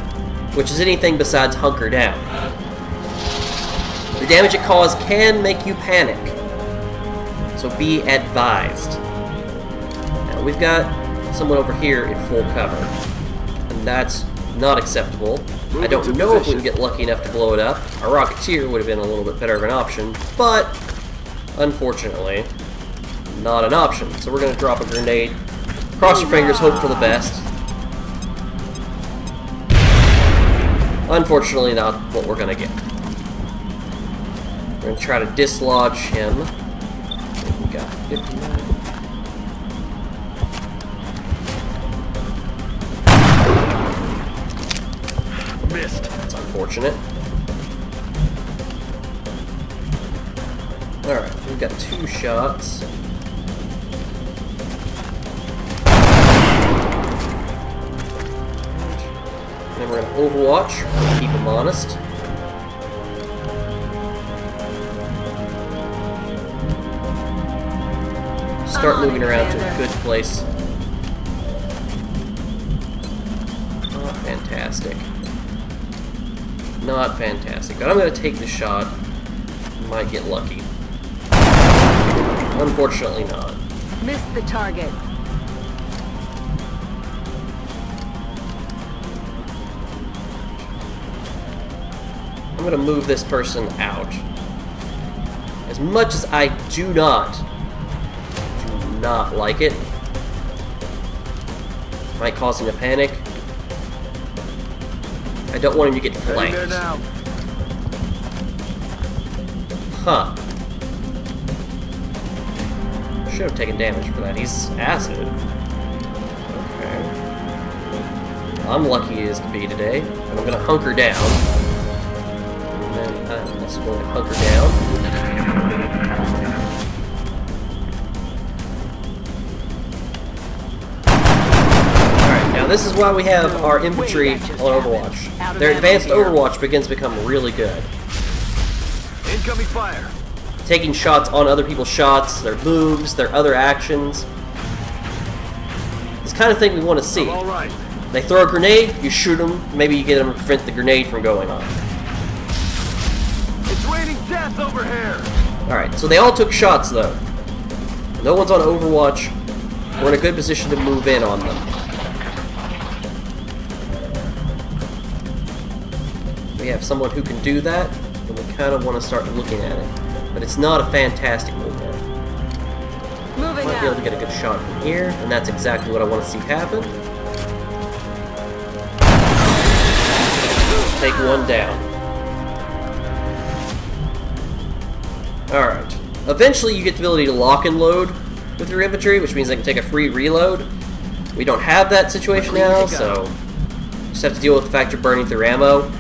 which is anything besides hunker down. The damage it causes can make you panic, so be advised. Now, we've got someone over here in full cover, and that's not acceptable. I don't know if we can get lucky enough to blow it up. A Rocketeer would have been a little bit better of an option, but unfortunately, not an option. So we're going to drop a grenade. Cross your fingers, hope for the best. Unfortunately, not what we're going to get. We're going to try to dislodge him. We got 59. Missed. That's unfortunate. Alright, we've got 2 shots. And then we're going to Overwatch, keep them honest. Start moving around to a good place. Not fantastic. Not fantastic, but I'm going to take the shot. Might get lucky. Unfortunately not. Missed the target. I'm going to move this person out. As much as I do not like it, might cause him to panic. I don't want him to get Heading flanked. there now. Huh. Should have taken damage for that. He's acid. Okay. I'm lucky as can be today. And I'm gonna hunker down. And then I'm also going to hunker down. Alright, now this is why we have our infantry on Overwatch. Their advanced Overwatch begins to become really good. Incoming fire. Taking shots on other people's shots, their moves, their other actions. It's the kind of thing we want to see. All right. They throw a grenade, you shoot them, maybe you get them to prevent the grenade from going off. It's raining death over here. Alright, so they all took shots though. No one's on Overwatch. We're in a good position to move in on them. we have someone who can do that, then we kind of want to start looking at it. But it's not a fantastic move yet. Moving Might be able out. to get a good shot from here, and that's exactly what I want to see happen. Take one down. Alright. Eventually you get the ability to lock and load with your infantry, which means they can take a free reload. We don't have that situation now, so just have to deal with the fact you're burning through ammo.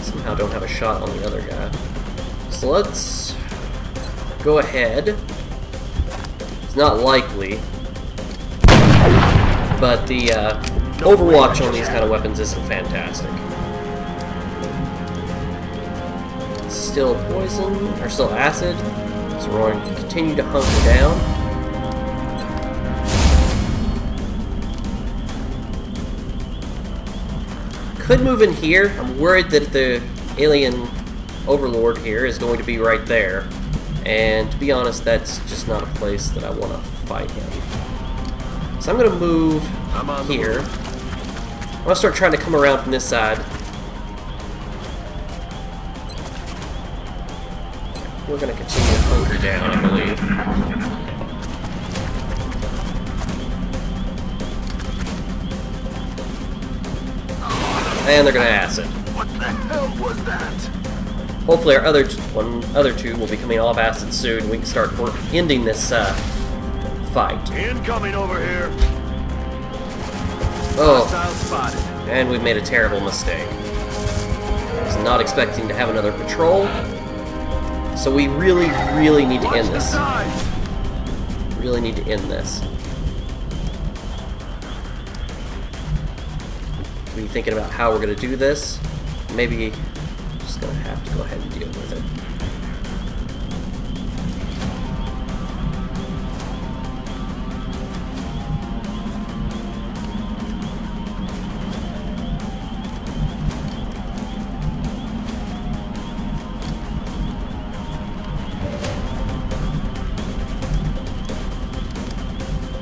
Somehow don't have a shot on the other guy. So let's go ahead. It's not likely, but the Overwatch on these kind of weapons isn't fantastic. Still poison, or still acid, so we're going to continue to hunker down. Could move in here. I'm worried that the alien overlord here is going to be right there. And to be honest, that's just not a place that I want to fight him. So I'm going to move here. I'm going to start trying to come around from this side. We're going to continue to hunker down, I believe. And they're going to acid. What the hell was that? Hopefully our other two will be coming off acid soon, and we can start ending this fight. Incoming over here. Oh, Hostile spotted. and we've made a terrible mistake. I was not expecting to have another patrol, so we really, really need to end Watch the this. sides. Really need to end this. Be thinking about how we're going to do this. Maybe just going to have to go ahead and deal with it.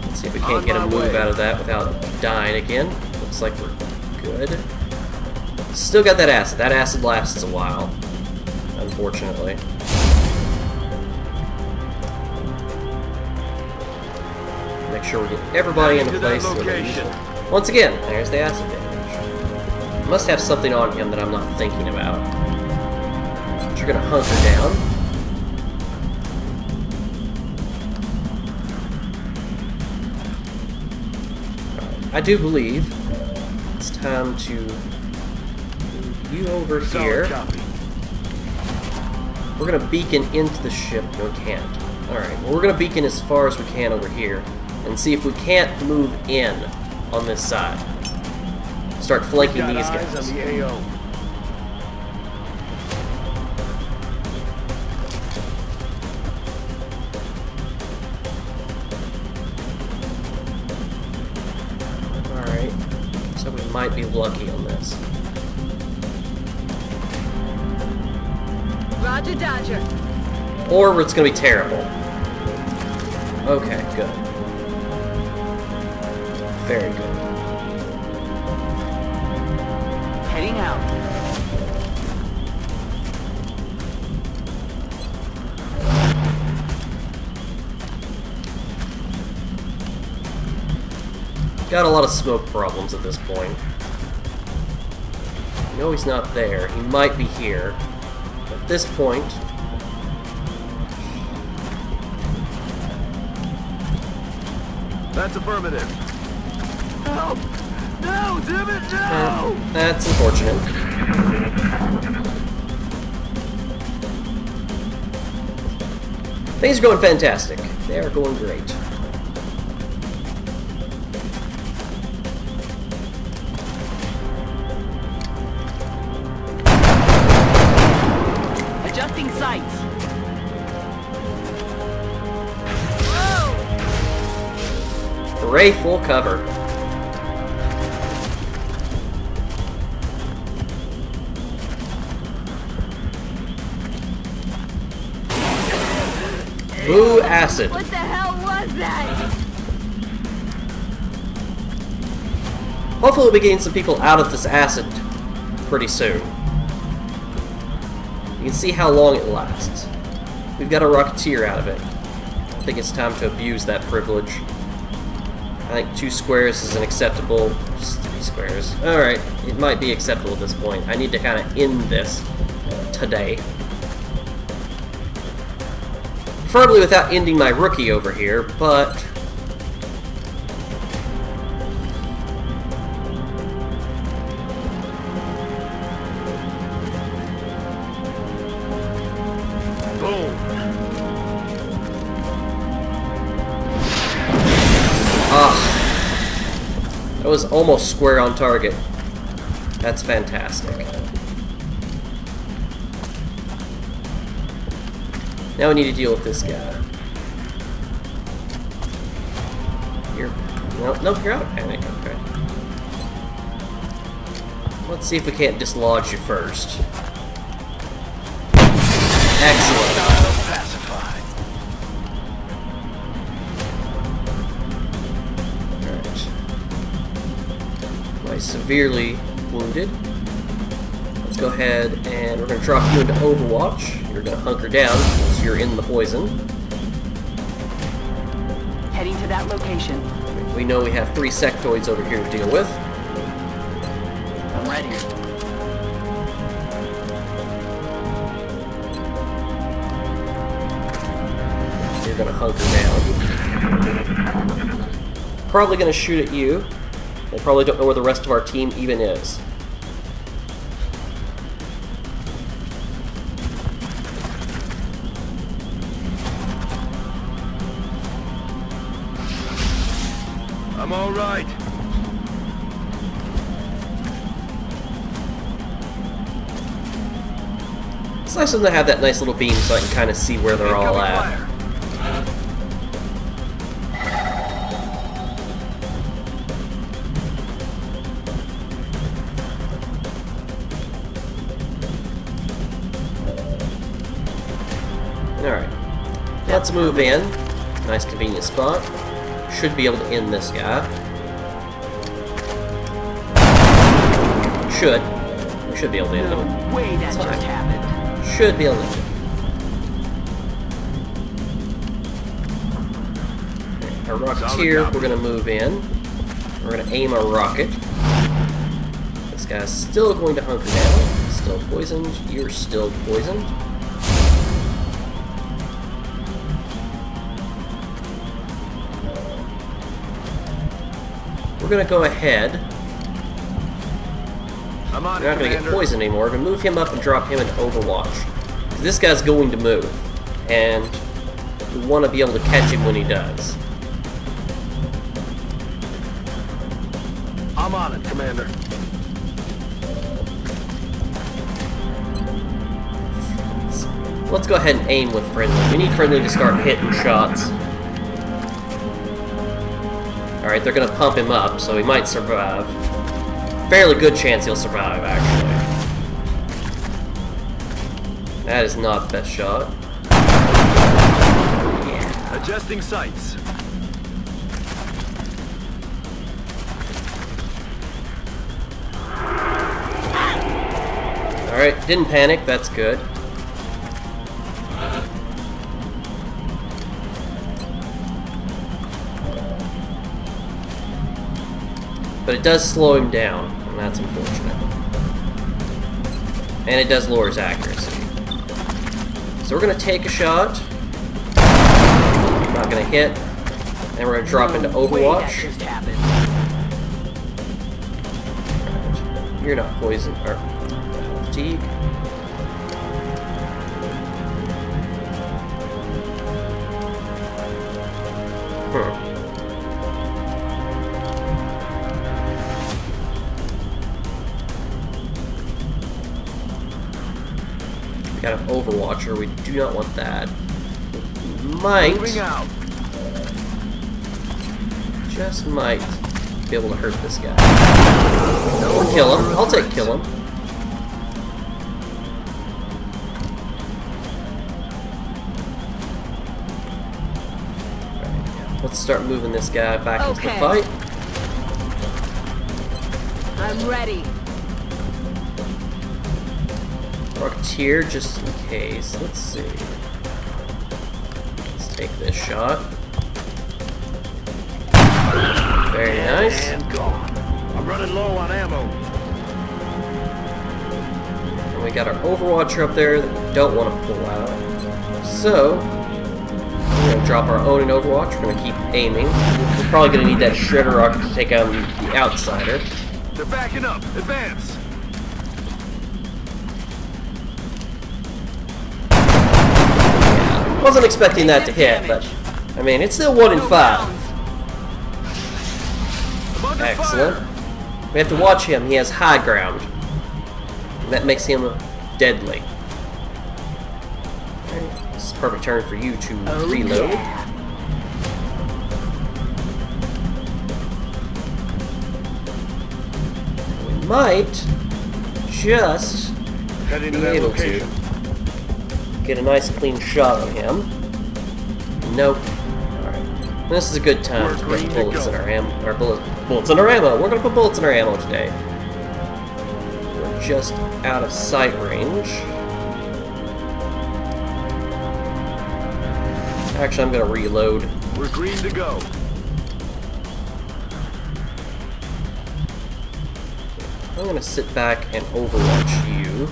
Let's see if we can't get a move out of that without dying again. Looks like we're good. Still got that acid. That acid lasts a while, unfortunately. Make sure we get everybody into place. So once again, there's the acid damage. Must have something on him that I'm not thinking about. But you're gonna hunker down. I do believe it's time to move you over here. We're going to beacon into the ship. No, we can't. Alright, well, we're going to beacon as far as we can over here and see if we can't move in on this side. Start flanking these guys. Alright, so we might be lucky on this. Roger, Dodger. Or it's going to be terrible. Okay, good. Very good. Heading out. Got a lot of smoke problems at this point. I know he's not there. He might be here. At this point... That's affirmative. Help! No, damn it, no! That's unfortunate. Things are going fantastic. They are going great. Adjusting sights. Hooray, full cover. Boo acid. What the hell was that? Hopefully we'll be getting some people out of this acid pretty soon. You can see how long it lasts. We've got a Rocketeer out of it. I think it's time to abuse that privilege. I think 2 squares is an acceptable... Just 3 squares. Alright, it might be acceptable at this point. I need to kind of end this today. Preferably without ending my rookie over here, but... That was almost square on target. That's fantastic. Now we need to deal with this guy. Nope, you're out of panic. Okay. Let's see if we can't dislodge you first. Excellent. Severely wounded. Let's go ahead and we're going to drop you into Overwatch. You're going to hunker down because you're in the poison. Heading to that location. We know we have 3 sectoids over here to deal with. I'm ready. You're going to hunker down. Probably going to shoot at you. They probably don't know where the rest of our team even is. I'm all right. It's nice of them to have that nice little beam so I can kind of see where they're all at. Alright, let's move in. Nice convenient spot. Should be able to end this guy. Should. We should be able to end him. No way that just happened. Should be able to end him. Our Rocketeer, we're going to move in. We're going to aim a rocket. This guy's still going to hunker down. Still poisoned. You're still poisoned. We're going to go ahead. I'm on We're not going to get poisoned anymore. We're going to move him up and drop him into Overwatch. This guy's going to move. And we want to be able to catch him when he does. I'm on it, Commander. Let's go ahead and aim with Friendly. We need Friendly to start hitting shots. Alright, they're gonna pump him up, so he might survive. Fairly good chance he'll survive, actually. That is not the best shot. Yeah. Adjusting sights. Alright, didn't panic, that's good. But it does slow him down, and that's unfortunate. And it does lower his accuracy. So we're going to take a shot. Not going to hit. And we're going to drop into Overwatch. Right. You're not poisoned. Or fatigue. Got an Overwatcher, we do not want that. Might, just might be able to hurt this guy. Or kill him. I'll take kill him. let's start moving this guy back into the Okay. fight. I'm ready. Rocketeer, just in case. Let's see. Let's take this shot. Very nice. And gone. I'm running low on ammo. And we got our Overwatcher up there that we don't want to pull out. So, we're going to drop our own in Overwatch. We're going to keep aiming. We're probably going to need that Shredder Rocket to take out the Outsider. They're backing up. Advance. Wasn't expecting that to hit, but I mean, it's still 1 in 5. I'm under Excellent. fire. We have to watch him. He has high ground. And that makes him deadly. Alright, this is a perfect turn for you to reload. Yeah. We might just Heading to be that able location. to get a nice clean shot on him. Nope. Alright. This is a good time We're to green put to bullets go. in our ammo. Or bullets in our ammo. We're gonna put bullets in our ammo today. We're just out of sight range. Actually, I'm gonna reload. We're green to go. I'm gonna sit back and overwatch you.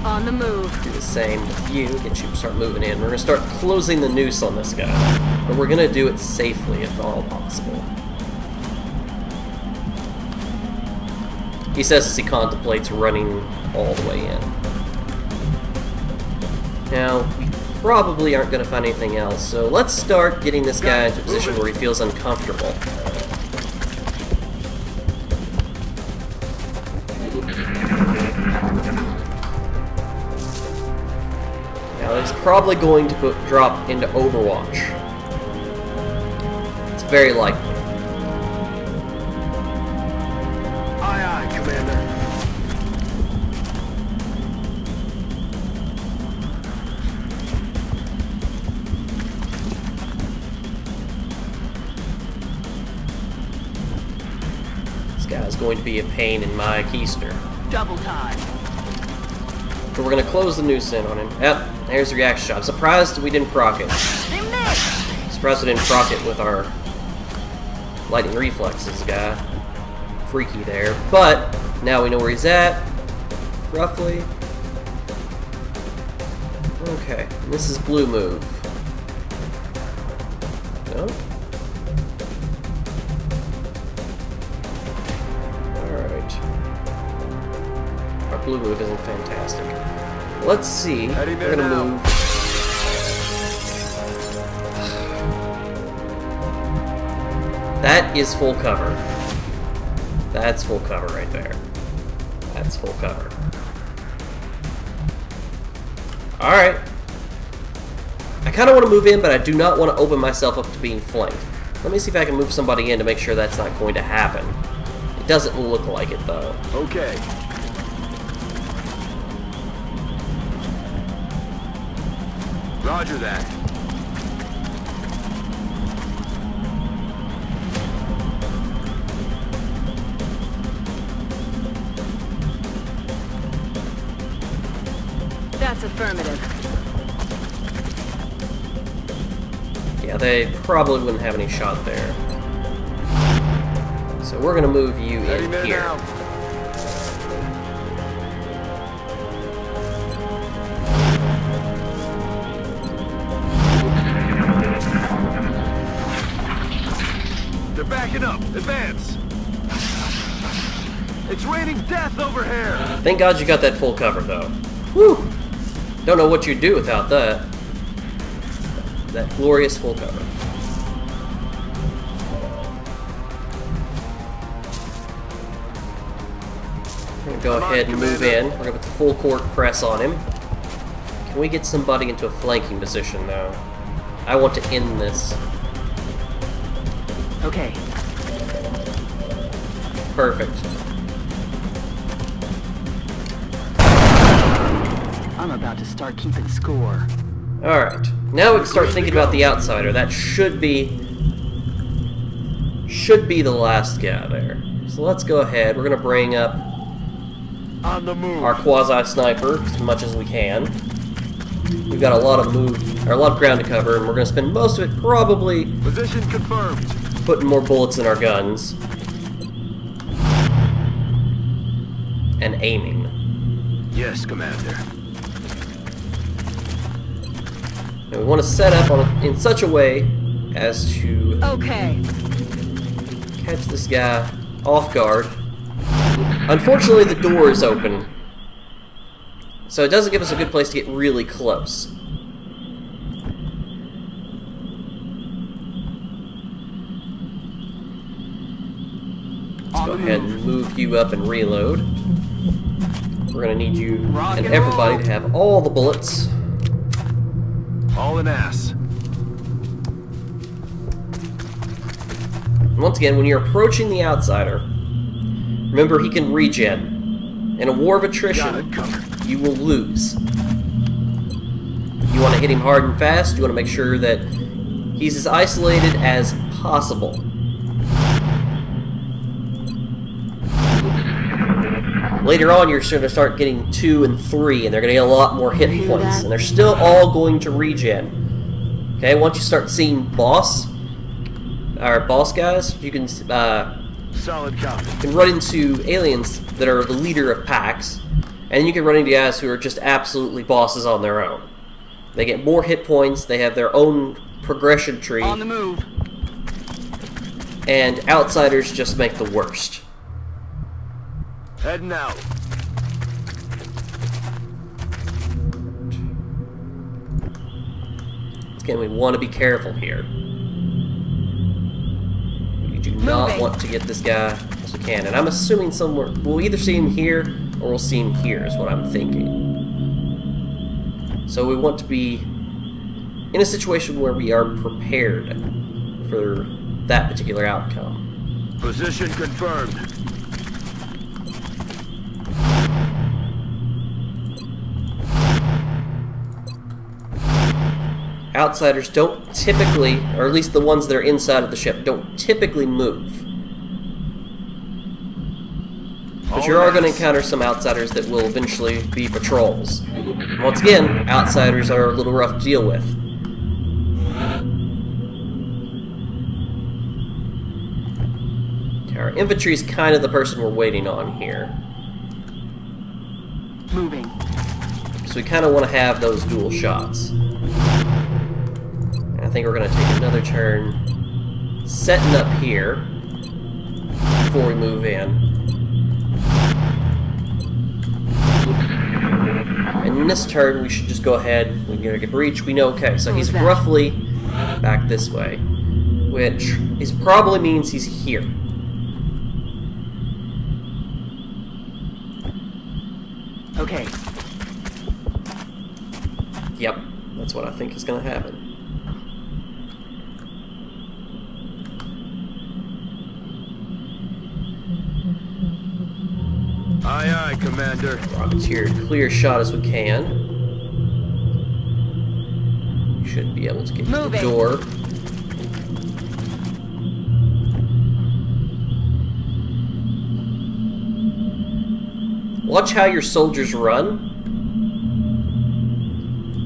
On the move. Do the same with you. Get you to start moving in. We're gonna start closing the noose on this guy, but we're gonna do it safely if all possible. He says as he contemplates running all the way in. Now, we probably aren't gonna find anything else, so let's start getting this guy into a position where he feels uncomfortable. Now, he's probably going to drop into Overwatch. It's very likely. Aye, aye, Commander. This guy's going to be a pain in my keister. Double time. So we're going to close the noose in on him. Yep, there's the reaction shot. I'm surprised we didn't proc it. They missed. Surprised we didn't proc it with our lightning reflexes guy. Freaky there. But now we know where he's at. Roughly. Okay, and this is blue move. No? Alright. Our blue move isn't fantastic. Let's see. Heading We're there gonna now. move. That is full cover. That's full cover right there. That's full cover. Alright. I kind of want to move in, but I do not want to open myself up to being flanked. Let me see if I can move somebody in to make sure that's not going to happen. It doesn't look like it, though. Okay. Roger that. That's affirmative. Yeah, they probably wouldn't have any shot there. So we're going to move you Heading in there here. now. They're backing up. Advance. It's raining death over here. Thank God you got that full cover, though. Whew! Don't know what you'd do without that. That glorious full cover. We're gonna go Come on, ahead and move Commander. in. We're gonna put the full court press on him. Can we get somebody into a flanking position, though? I want to end this. Okay. Perfect. I'm about to start keeping score. Alright, now we can start thinking about the outsider. That should be the last guy there. So let's go ahead. We're going to bring up On the move. our quasi-sniper as much as we can. We've got a lot of ground to cover, and we're going to spend most of it probably Position confirmed. putting more bullets in our guns and aiming. Yes, Commander. And we want to set up in such a way as to Okay. catch this guy off guard. Unfortunately, the door is open, so it doesn't give us a good place to get really close. Let's go ahead and move you up and reload. We're going to need you and everybody to have all the bullets. All an ass. And once again, when you're approaching the outsider, remember he can regen. In a war of attrition, you will lose. You want to hit him hard and fast. You want to make sure that he's as isolated as possible. Later on, you're going to start getting 2 and 3, and they're going to get a lot more hit points. And they're still all going to regen. Okay, once you start seeing boss guys, you can Solid copy. run into aliens that are the leader of packs, and you can run into guys who are just absolutely bosses on their own. They get more hit points, they have their own progression tree, On the move. and outsiders just make the worst. Heading out. Again, we want to be careful here. We do not want to get this guy as we can, and I'm assuming somewhere we'll either see him here or we'll see him here is what I'm thinking. So we want to be in a situation where we are prepared for that particular outcome. Position confirmed. Outsiders don't typically, or at least the ones that are inside of the ship, don't typically move. But you are going to encounter some outsiders that will eventually be patrols. Once again, outsiders are a little rough to deal with. Our infantry is kind of the person we're waiting on here. Moving. So we kind of want to have those dual shots. And I think we're going to take another turn setting up here before we move in. And in this turn, we should just go ahead. We're going to breach. We know, okay, so he's roughly back this way, which is probably means he's here. Okay. Yep, that's what I think is going to happen. Aye, aye, Commander. Rockets here, clear shot as we can. You should be able to get to the Moving. door. Watch how your soldiers run.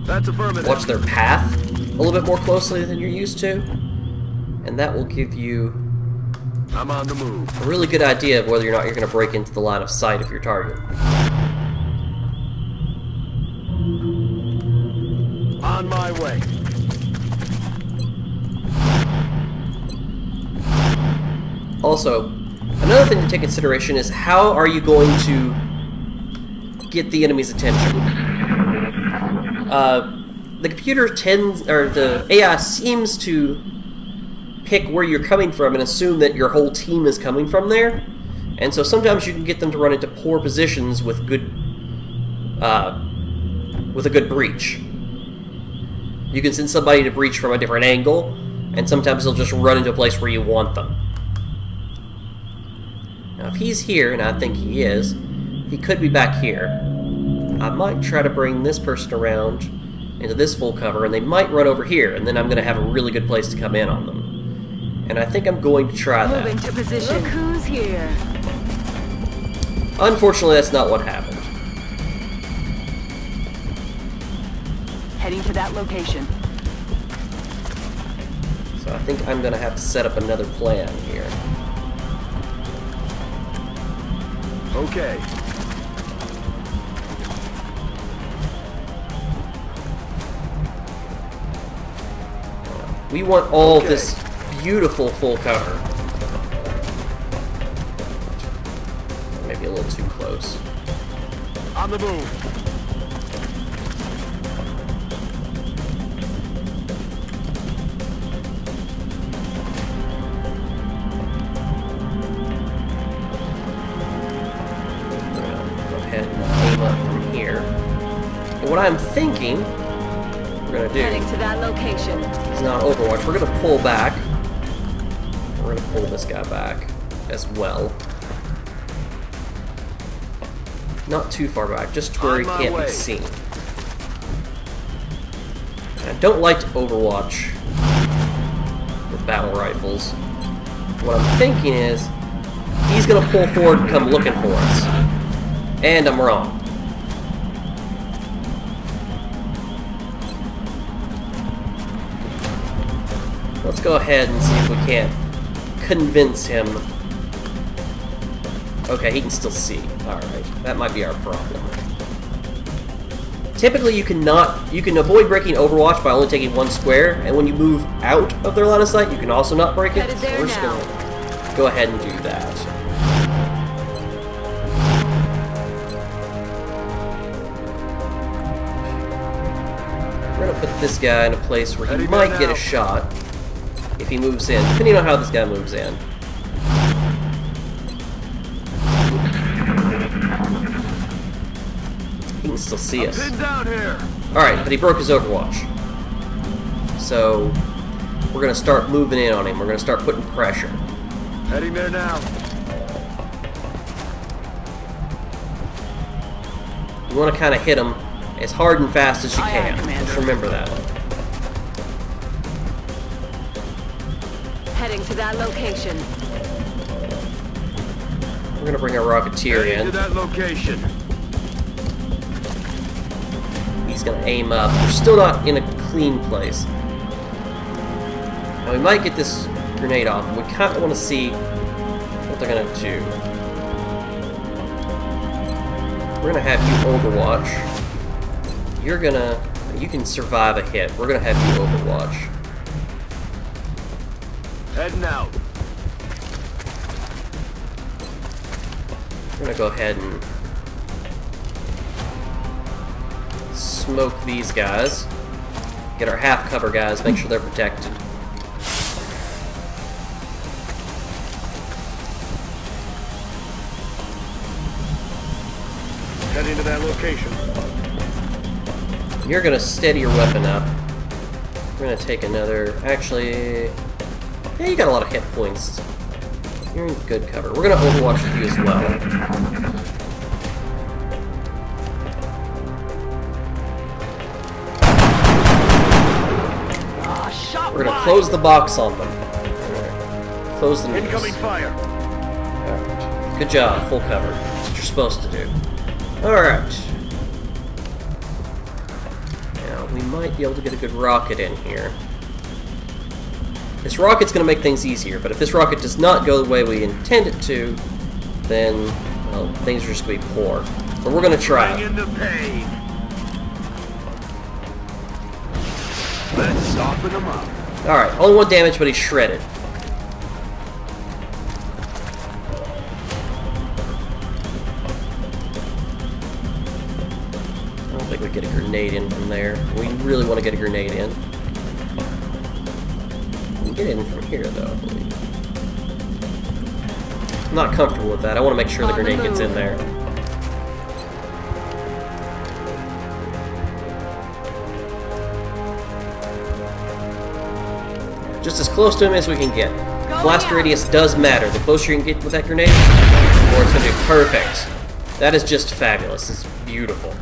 That's affirmative. Watch their path a little bit more closely than you're used to. And that will give you I'm on the move. a really good idea of whether or not you're going to break into the line of sight of your target. On my way. Also, another thing to take consideration is how are you going to get the enemy's attention? The computer tends, or the AI seems to pick where you're coming from and assume that your whole team is coming from there. And so sometimes you can get them to run into poor positions with a good breach. You can send somebody to breach from a different angle, and sometimes they'll just run into a place where you want them. Now, if he's here, and I think he is, he could be back here. I might try to bring this person around into this full cover, and they might run over here, and then I'm going to have a really good place to come in on them. And I think I'm going to try that. Move into position. Look who's here. Unfortunately, that's not what happened. Heading to that location. So I think I'm going to have to set up another plan here. Okay. We want all this beautiful full cover. Maybe a little too close. On the move. Go ahead and aim up from here. And what I'm thinking we're gonna do Heading to that location. is not Overwatch. We're gonna pull back. We're gonna pull this guy back as well. Not too far back, just to where he can't be seen. I don't like to Overwatch with battle rifles. What I'm thinking is, he's gonna pull forward and come looking for us. And I'm wrong. Let's go ahead and see if we can't convince him. Okay, he can still see. Alright, that might be our problem. Typically, you can avoid breaking Overwatch by only taking one square, and when you move out of their line of sight, you can also not break it. So we're just gonna go ahead and do that. We're gonna put this guy in a place where he might get a shot if he moves in, depending on how this guy moves in. He can still see us. Alright, but he broke his Overwatch. So, we're going to start moving in on him. We're going to start putting pressure. Heading there now. You want to kind of hit him as hard and fast as you Aye, can. Commander. Just remember that. Heading to that location. We're going to bring our Rocketeer Heading to in. that location. He's going to aim up. We're still not in a clean place. Now we might get this grenade off. We kind of want to see what they're going to do. We're going to have you Overwatch. You can survive a hit. We're going to have you Overwatch. Heading out. We're going to go ahead and smoke these guys. Get our half cover guys, make sure they're protected. Heading to that location. You're gonna steady your weapon up. We're gonna take another. Actually, yeah, you got a lot of hit points. You're in good cover. We're gonna Overwatch with you as well. We're gonna close the box on them. Alright. Close the news. Incoming fire. Alright. Good job. Full cover. That's what you're supposed to do. Alright. Now, we might be able to get a good rocket in here. This rocket's gonna make things easier, but if this rocket does not go the way we intend it to, then, well, things are just gonna be poor. But we're gonna try. Bring in the pain. Let's soften them up. Alright, only one damage, but he's shredded. I don't think we get a grenade in from there. We really want to get a grenade in. We can get in from here, though, I believe. I'm not comfortable with that. I want to make sure the grenade gets in there. Just as close to him as we can get. Blast radius does matter. The closer you can get with that grenade, the more it's going to be perfect. That is just fabulous. It's beautiful.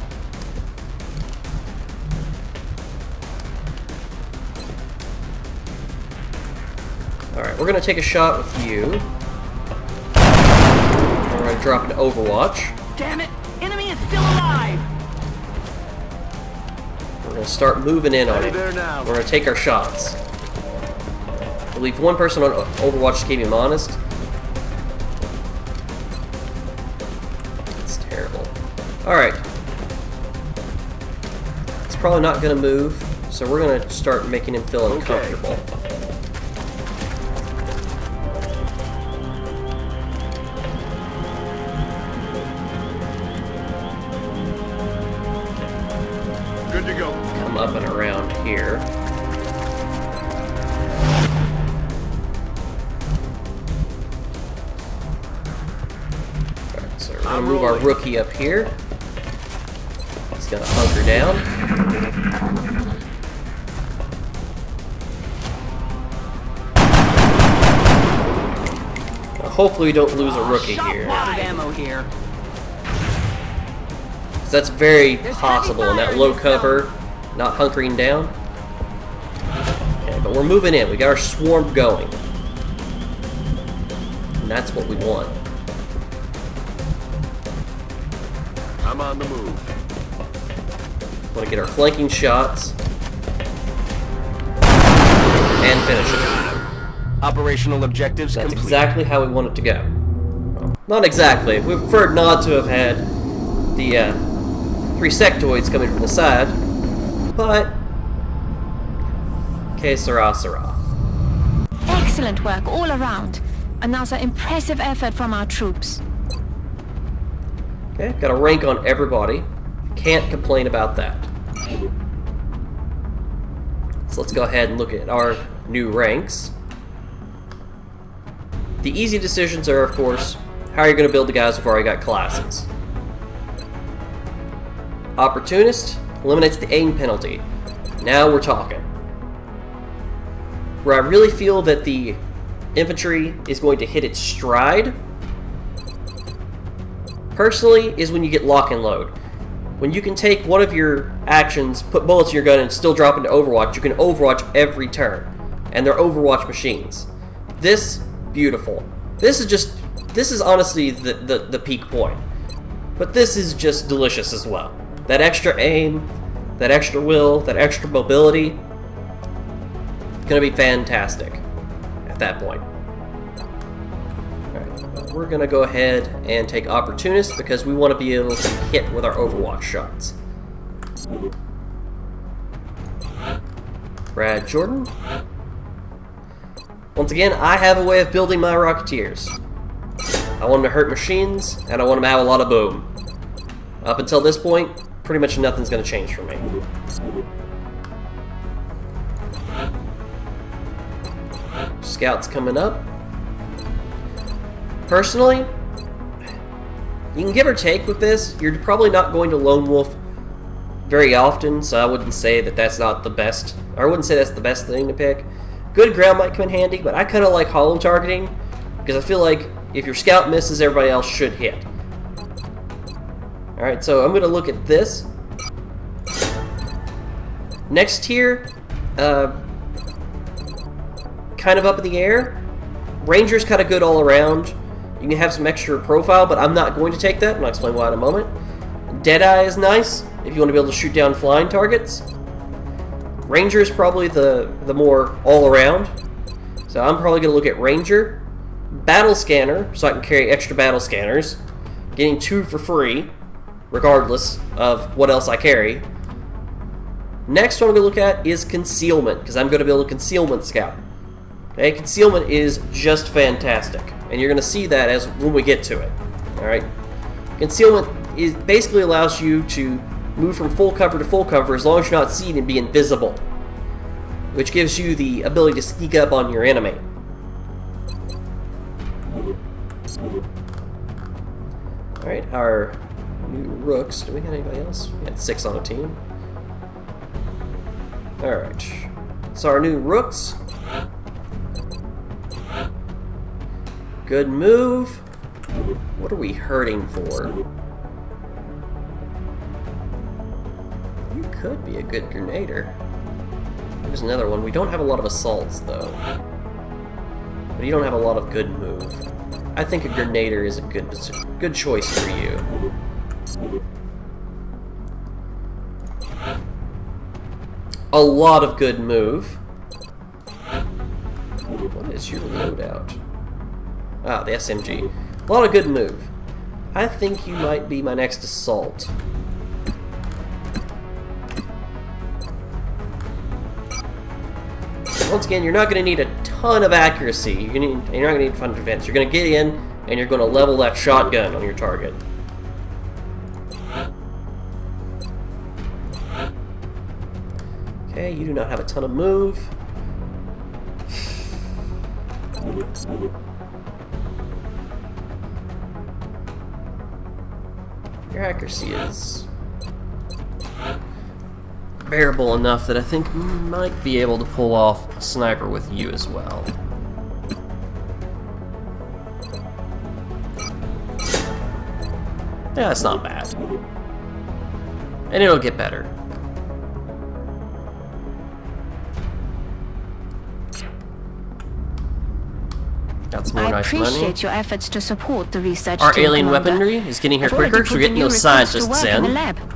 Alright, we're gonna take a shot with you. We're gonna drop into Overwatch. Damn it! Enemy is still alive! We're gonna start moving in on Hey it. there now. We're gonna take our shots. We'll leave one person on Overwatch to keep him honest. It's terrible. Alright. It's probably not gonna move, so we're gonna start making him feel uncomfortable. Good to go. Come up and around here. Alright, so we're gonna move our rookie up here. He's gonna hunker down. Now, hopefully we don't lose a rookie here. Out of ammo here. 'Cause that's very possible in that low cover, not hunkering down. Okay, but we're moving in. We got our swarm going. And that's what we want. I'm on the move. Want to get our flanking shots. And finish it. Operational objectives That's complete. exactly how we want it to go. Well, not exactly. We preferred not to have had the 3 sectoids coming from the side. But, que sera, sera. Excellent work all around. Another impressive effort from our troops. Okay, got a rank on everybody. Can't complain about that. So let's go ahead and look at our new ranks. The easy decisions are, of course, how are you going to build the guys who've already got classes. Opportunist eliminates the aim penalty. Now we're talking. Where I really feel that the infantry is going to hit its stride, personally, is when you get lock and load. When you can take one of your actions, put bullets in your gun, and still drop into Overwatch, you can Overwatch every turn. And they're Overwatch machines. This, beautiful. This is honestly the peak point. But this is just delicious as well. That extra aim, that extra will, that extra mobility, gonna be fantastic at that point. Alright, we're gonna go ahead and take Opportunist because we want to be able to hit with our Overwatch shots. Brad Jordan. Once again, I have a way of building my Rocketeers. I want them to hurt machines, and I want them to have a lot of boom. Up until this point, pretty much nothing's going to change for me. Scouts coming up. Personally, you can give or take with this. You're probably not going to Lone Wolf very often, so I wouldn't say that that's not the best. Or I wouldn't say that's the best thing to pick. Good ground might come in handy, but I kind of like hollow targeting because I feel like if your scout misses, everybody else should hit. Alright, so I'm going to look at this. Next tier, kind of up in the air. Ranger's kind of good all around. You can have some extra profile, but I'm not going to take that, and I'll explain why in a moment. Deadeye is nice if you want to be able to shoot down flying targets. Ranger is probably the more all-around, so I'm probably going to look at Ranger. Battle Scanner, so I can carry extra battle scanners. Getting 2 for free, regardless of what else I carry. Next one I'm going to look at is Concealment, because I'm going to build a Concealment Scout. Okay, Concealment is just fantastic, and you're going to see that as when we get to it. Alright, Concealment basically allows you to move from full cover to full cover as long as you're not seen and be invisible, which gives you the ability to sneak up on your enemy. Alright, our new Rooks. Do we got anybody else? We had 6 on a team. Alright, so our new Rooks. Good move. What are we hurting for? You could be a good grenader. There's another one. We don't have a lot of assaults, though. but you don't have a lot of good move. I think a Grenader is a good choice for you. A lot of good move. What is your loadout? Ah, the SMG. A lot of good move. I think you might be my next assault. Once again, you're not going to need a ton of accuracy. You're not going to need a ton of defense. You're going to get in, and you're going to level that shotgun on your target. Okay, you do not have a ton of move. Your accuracy is bearable enough that I think we might be able to pull off a sniper with you as well. Yeah, it's not bad. And it'll get better. Got some more I nice money. appreciate your efforts to support the research Our team, alien Commander. weaponry is getting here I've already quicker, so put we're getting the new those recruits to scientists work in the in. lab.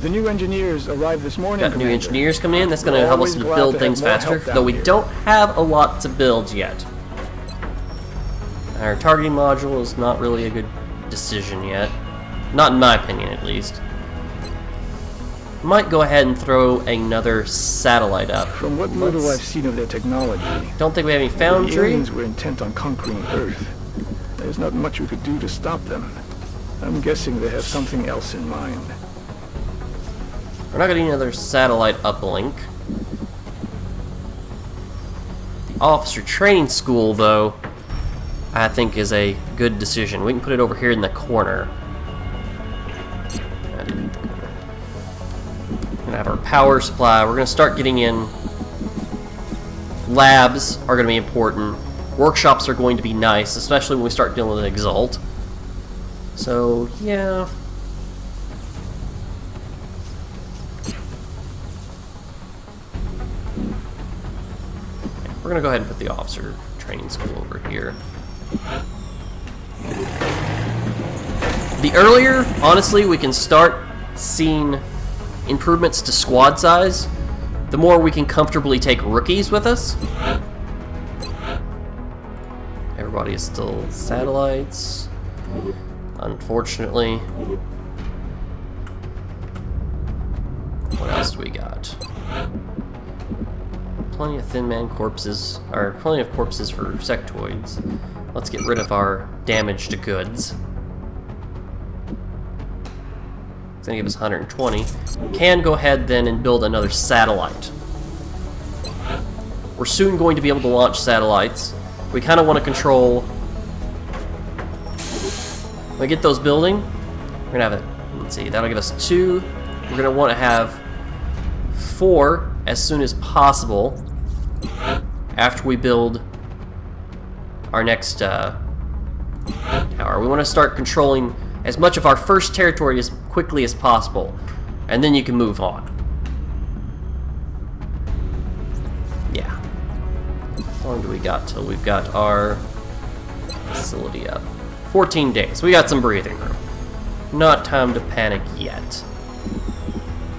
The new engineers arrived this morning. Got new Commander. engineers coming in. That's going to We're help us always to glad build to things have more faster, help down though we here. don't have a lot to build yet. Our targeting module is not really a good decision yet. Not in my opinion, at least. Might go ahead and throw another satellite up. From what little I've seen of their technology, Don't think we have any the foundry. aliens were intent on conquering Earth. There's not much we could do to stop them. I'm guessing they have something else in mind. We're not getting another satellite uplink. The officer training school, though, I think is a good decision. We can put it over here in the corner. We're gonna have our power supply. We're gonna start getting in. Labs are gonna be important. Workshops are going to be nice, especially when we start dealing with Exalt. So, yeah. We're gonna go ahead and put the officer training school over here. The earlier, honestly, we can start seeing improvements to squad size, the more we can comfortably take rookies with us. Everybody is still satellites, unfortunately. What else do we got? Plenty of thin man corpses, or plenty of corpses for sectoids. Let's get rid of our damaged goods. It's gonna give us 120. Can go ahead then and build another satellite. We're soon going to be able to launch satellites. We kind of want to control. When we get those building, we're gonna have it. Let's see, that'll give us 2. We're gonna want to have 4 as soon as possible after we build our next tower. We want to start controlling as much of our first territory as quickly as possible, and then you can move on. Yeah. How long do we got till we've got our facility up? 14 days. We got some breathing room. Not time to panic yet.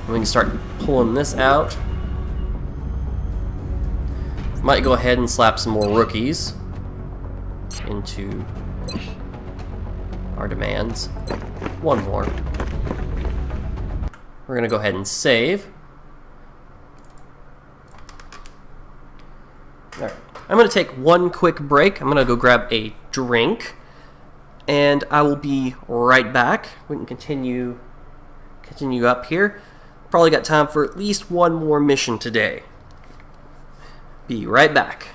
We can start pulling this out. Might go ahead and slap some more rookies into our demands. One more. We're gonna go ahead and save. Alright. I'm gonna take one quick break. I'm gonna go grab a drink, and I will be right back. We can continue up here. Probably got time for at least one more mission today. Be right back.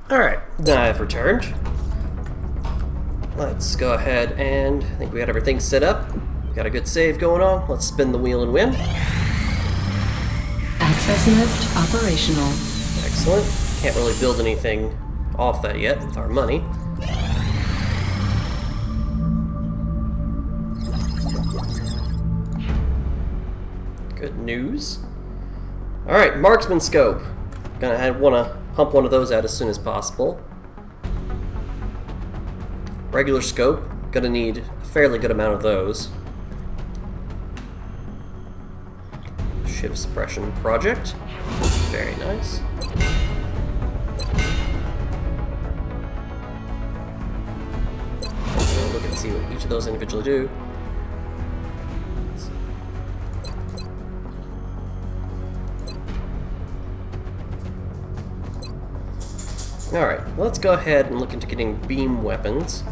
Alright, now I've returned. Let's go ahead and I think we got everything set up. We got a good save going on. Let's spin the wheel and win. Access lift operational. Excellent. Can't really build anything off that yet with our money. Good news. Alright, marksman scope. Gonna want to pump one of those out as soon as possible. Regular scope. Gonna need a fairly good amount of those. Shiv suppression project. Very nice. We'll look and see what each of those individually do. Alright, let's go ahead and look into getting beam weapons.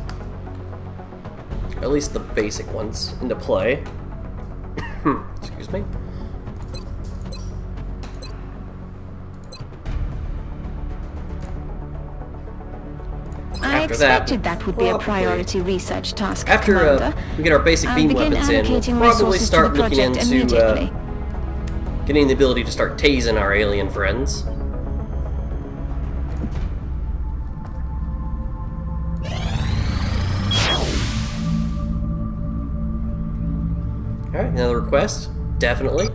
At least the basic ones into play. Excuse me. I expected that would be a priority research task, Commander. After we get our basic beam weapons in, we'll probably start looking into getting the ability to start tasing our alien friends. Alright, another request. Definitely.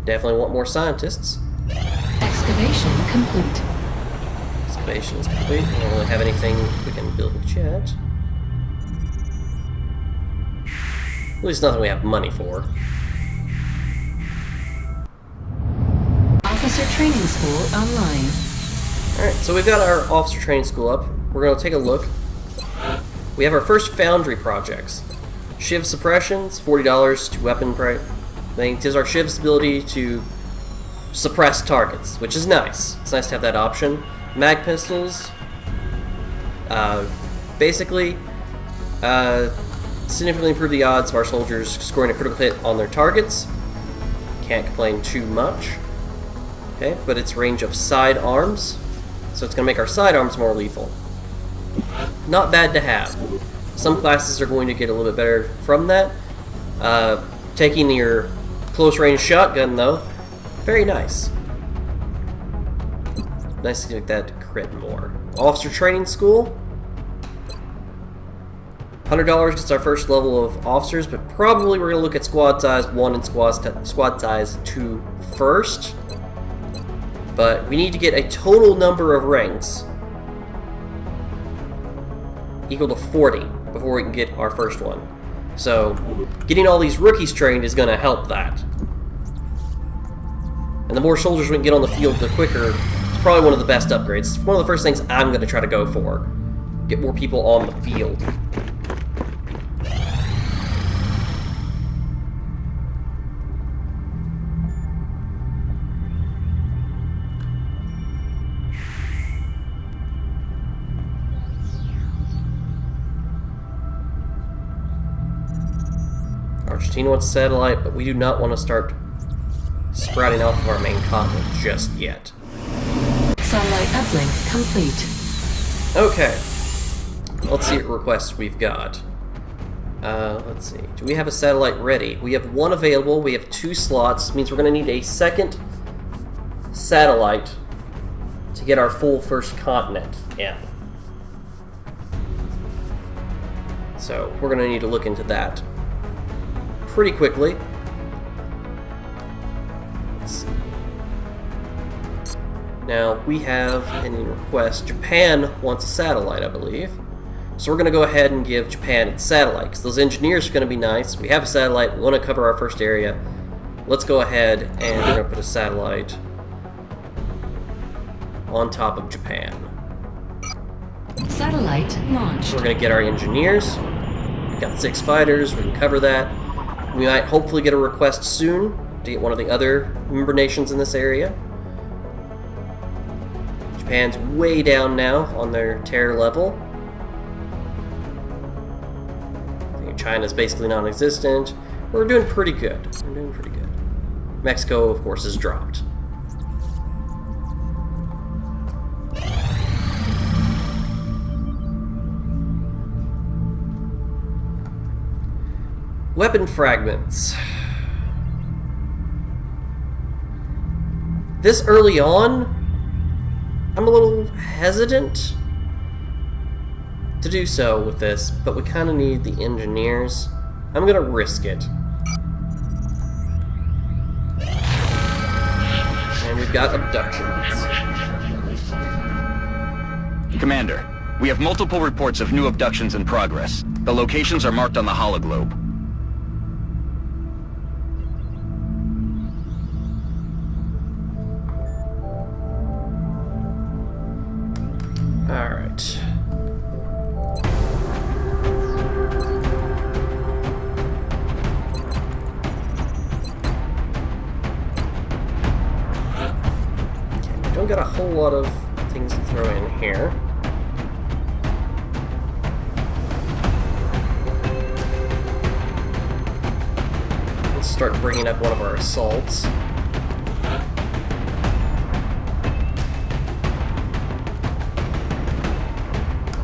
Definitely want more scientists. Excavation complete. Excavation is complete. We don't really have anything we can build with yet. At least nothing we have money for. Officer training school online. Alright, so we've got our officer training school up. We're going to take a look. We have our first foundry projects. Shiv suppressions, $40 to weapon price. It gives our Shiv's ability to suppress targets, which is nice. It's nice to have that option. Mag pistols, basically, significantly improve the odds of our soldiers scoring a critical hit on their targets. Can't complain too much. Okay, but it's range of side arms, so it's going to make our side arms more lethal. Not bad to have. Some classes are going to get a little bit better from that. Taking your close range shotgun, though, very nice. Nice to get that crit more. Officer training school. $100 gets our first level of officers, but probably we're going to look at squad size 1 and squad size 2 first. But we need to get a total number of ranks equal to 40 before we can get our first one. So, getting all these rookies trained is going to help that. And the more soldiers we can get on the field, the quicker. It's probably one of the best upgrades. It's one of the first things I'm going to try to go for. Get more people on the field. Argentina wants a satellite, but we do not want to start sprouting off of our main continent just yet. Satellite uplink complete. Okay. Let's see what requests we've got. Let's see. Do we have a satellite ready? We have one available. We have 2 slots. Means we're going to need a second satellite to get our full first continent in. So we're going to need to look into that pretty quickly. Let's see. Now, we have any request. Japan wants a satellite, I believe. So we're going to go ahead and give Japan its satellite, because those engineers are going to be nice. We have a satellite. We want to cover our first area. Let's go ahead and we're going to put a satellite on top of Japan. Satellite launched. We're going to get our engineers. We've got 6 fighters. We can cover that. We might hopefully get a request soon to get one of the other member nations in this area. Japan's way down now on their terror level. I think China's basically non-existent. We're doing pretty good. We're doing pretty good. Mexico, of course, is dropped. Weapon fragments. This early on, I'm a little hesitant to do so with this, but we kind of need the engineers. I'm gonna risk it. And we've got abductions. Commander, we have multiple reports of new abductions in progress. The locations are marked on the hologlobe. Alright. Okay, we don't got a whole lot of things to throw in here. Let's start bringing up one of our assaults.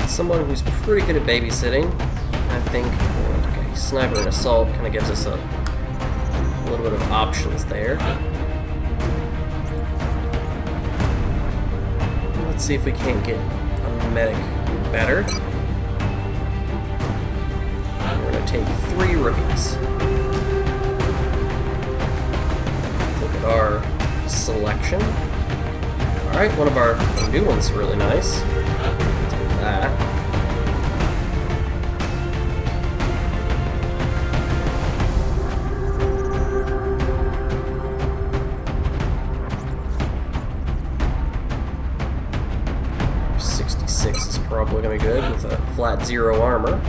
Someone who's pretty good at babysitting, I think. Okay, sniper and assault kind of gives us a little bit of options there. Let's see if we can't get a medic better. We're going to take 3 rookies. Look at our selection. Alright, one of our new ones is really nice. That. 66 is probably going to be good with a flat 0 armor.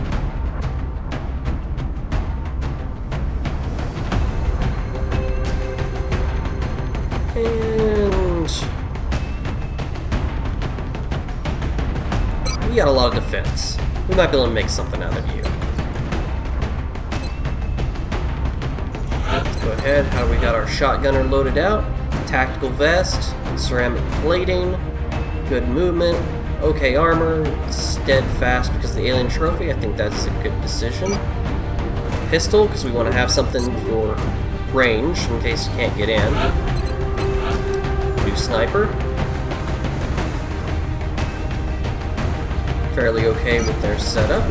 And we got a lot of defense. We might be able to make something out of you. Let's go ahead. How we got our shotgunner loaded out? Tactical vest, ceramic plating, good movement, okay armor, steadfast because of the alien trophy. I think that's a good decision. Pistol, because we want to have something for range in case you can't get in. New sniper. Fairly okay with their setup.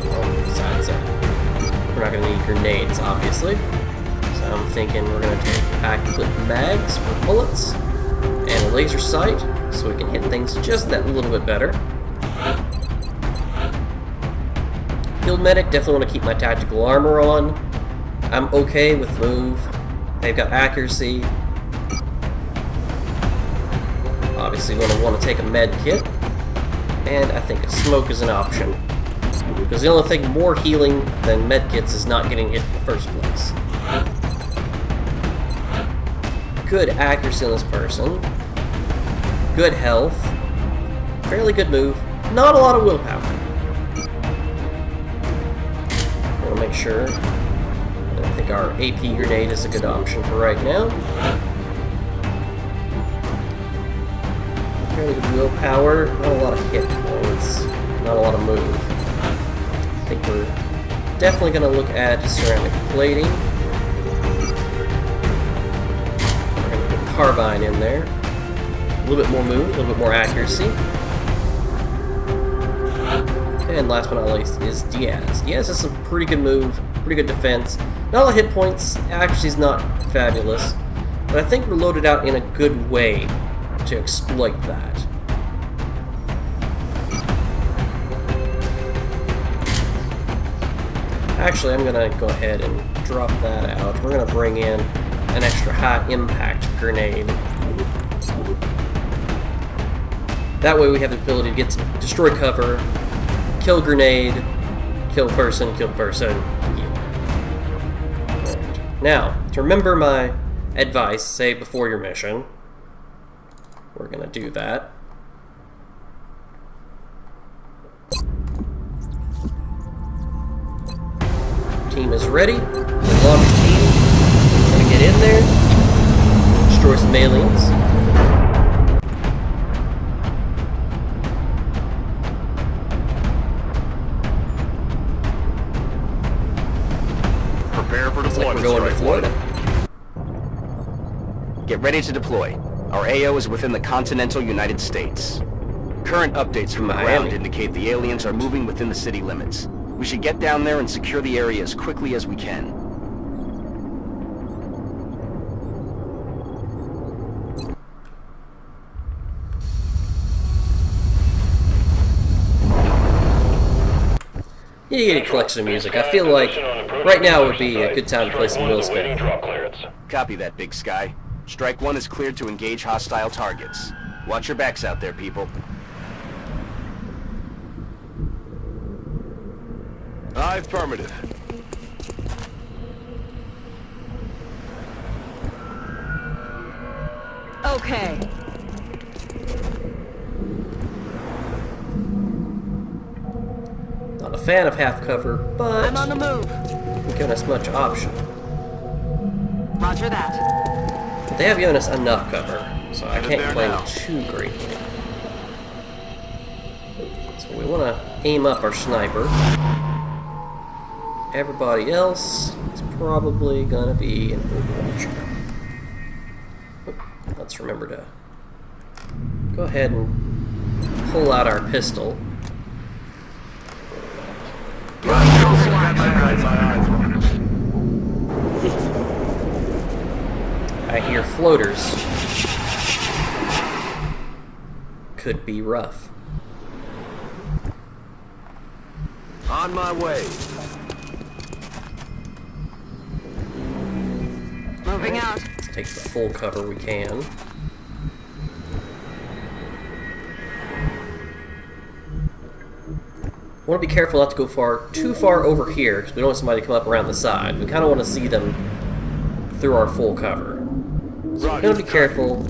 Well, besides that, we're not going to need grenades, obviously. So I'm thinking we're going to take pack-clip mags for bullets and a laser sight, so we can hit things just that little bit better. Field medic, definitely want to keep my tactical armor on. I'm okay with move. They've got accuracy. Obviously, we're going to want to take a med kit. And I think a smoke is an option. Because the only thing more healing than medkits is not getting hit in the first place. Good accuracy on this person. Good health. Fairly good move. Not a lot of willpower. I want to make sure. And I think our AP grenade is a good option for right now. Fairly good willpower, not a lot of hit points, not a lot of move. I think we're definitely going to look at ceramic plating. We're going to put carbine in there. A little bit more move, a little bit more accuracy. And last but not least is Diaz. Diaz has some pretty good move, pretty good defense. Not a lot of hit points, accuracy's not fabulous. But I think we're loaded out in a good way to exploit that. Actually, I'm gonna go ahead and drop that out. We're gonna bring in an extra high impact grenade. That way we have the ability to get some destroy cover, kill grenade, kill person, heal. Right. Now, to remember my advice, say before your mission, we're going to do that. Team is ready. Launch team. We're going to get in there. Destroy some aliens. Prepare Ready to deploy. Our AO is within the continental United States. Current updates from the ground indicate the aliens are moving within the city limits. We should get down there and secure the area as quickly as we can. You get a collection of music. I feel like right now would be a good time to play some Will Spin. Copy that, Big Sky. Strike 1 is cleared to engage hostile targets. Watch your backs out there, people. Affirmative. Okay. Not a fan of half cover, but I'm on the move. giving us much option. Roger that. They have given us enough cover, so I can't complain too greatly. So we want to aim up our sniper. Everybody else is probably gonna be an Overwatcher. Let's remember to go ahead and pull out our pistol. I hear floaters. Could be rough. On my way. Moving out. Let's take the full cover we can. Want to be careful not to go too far over here, because we don't want somebody to come up around the side. We kind of want to see them through our full cover. So we're going to be careful.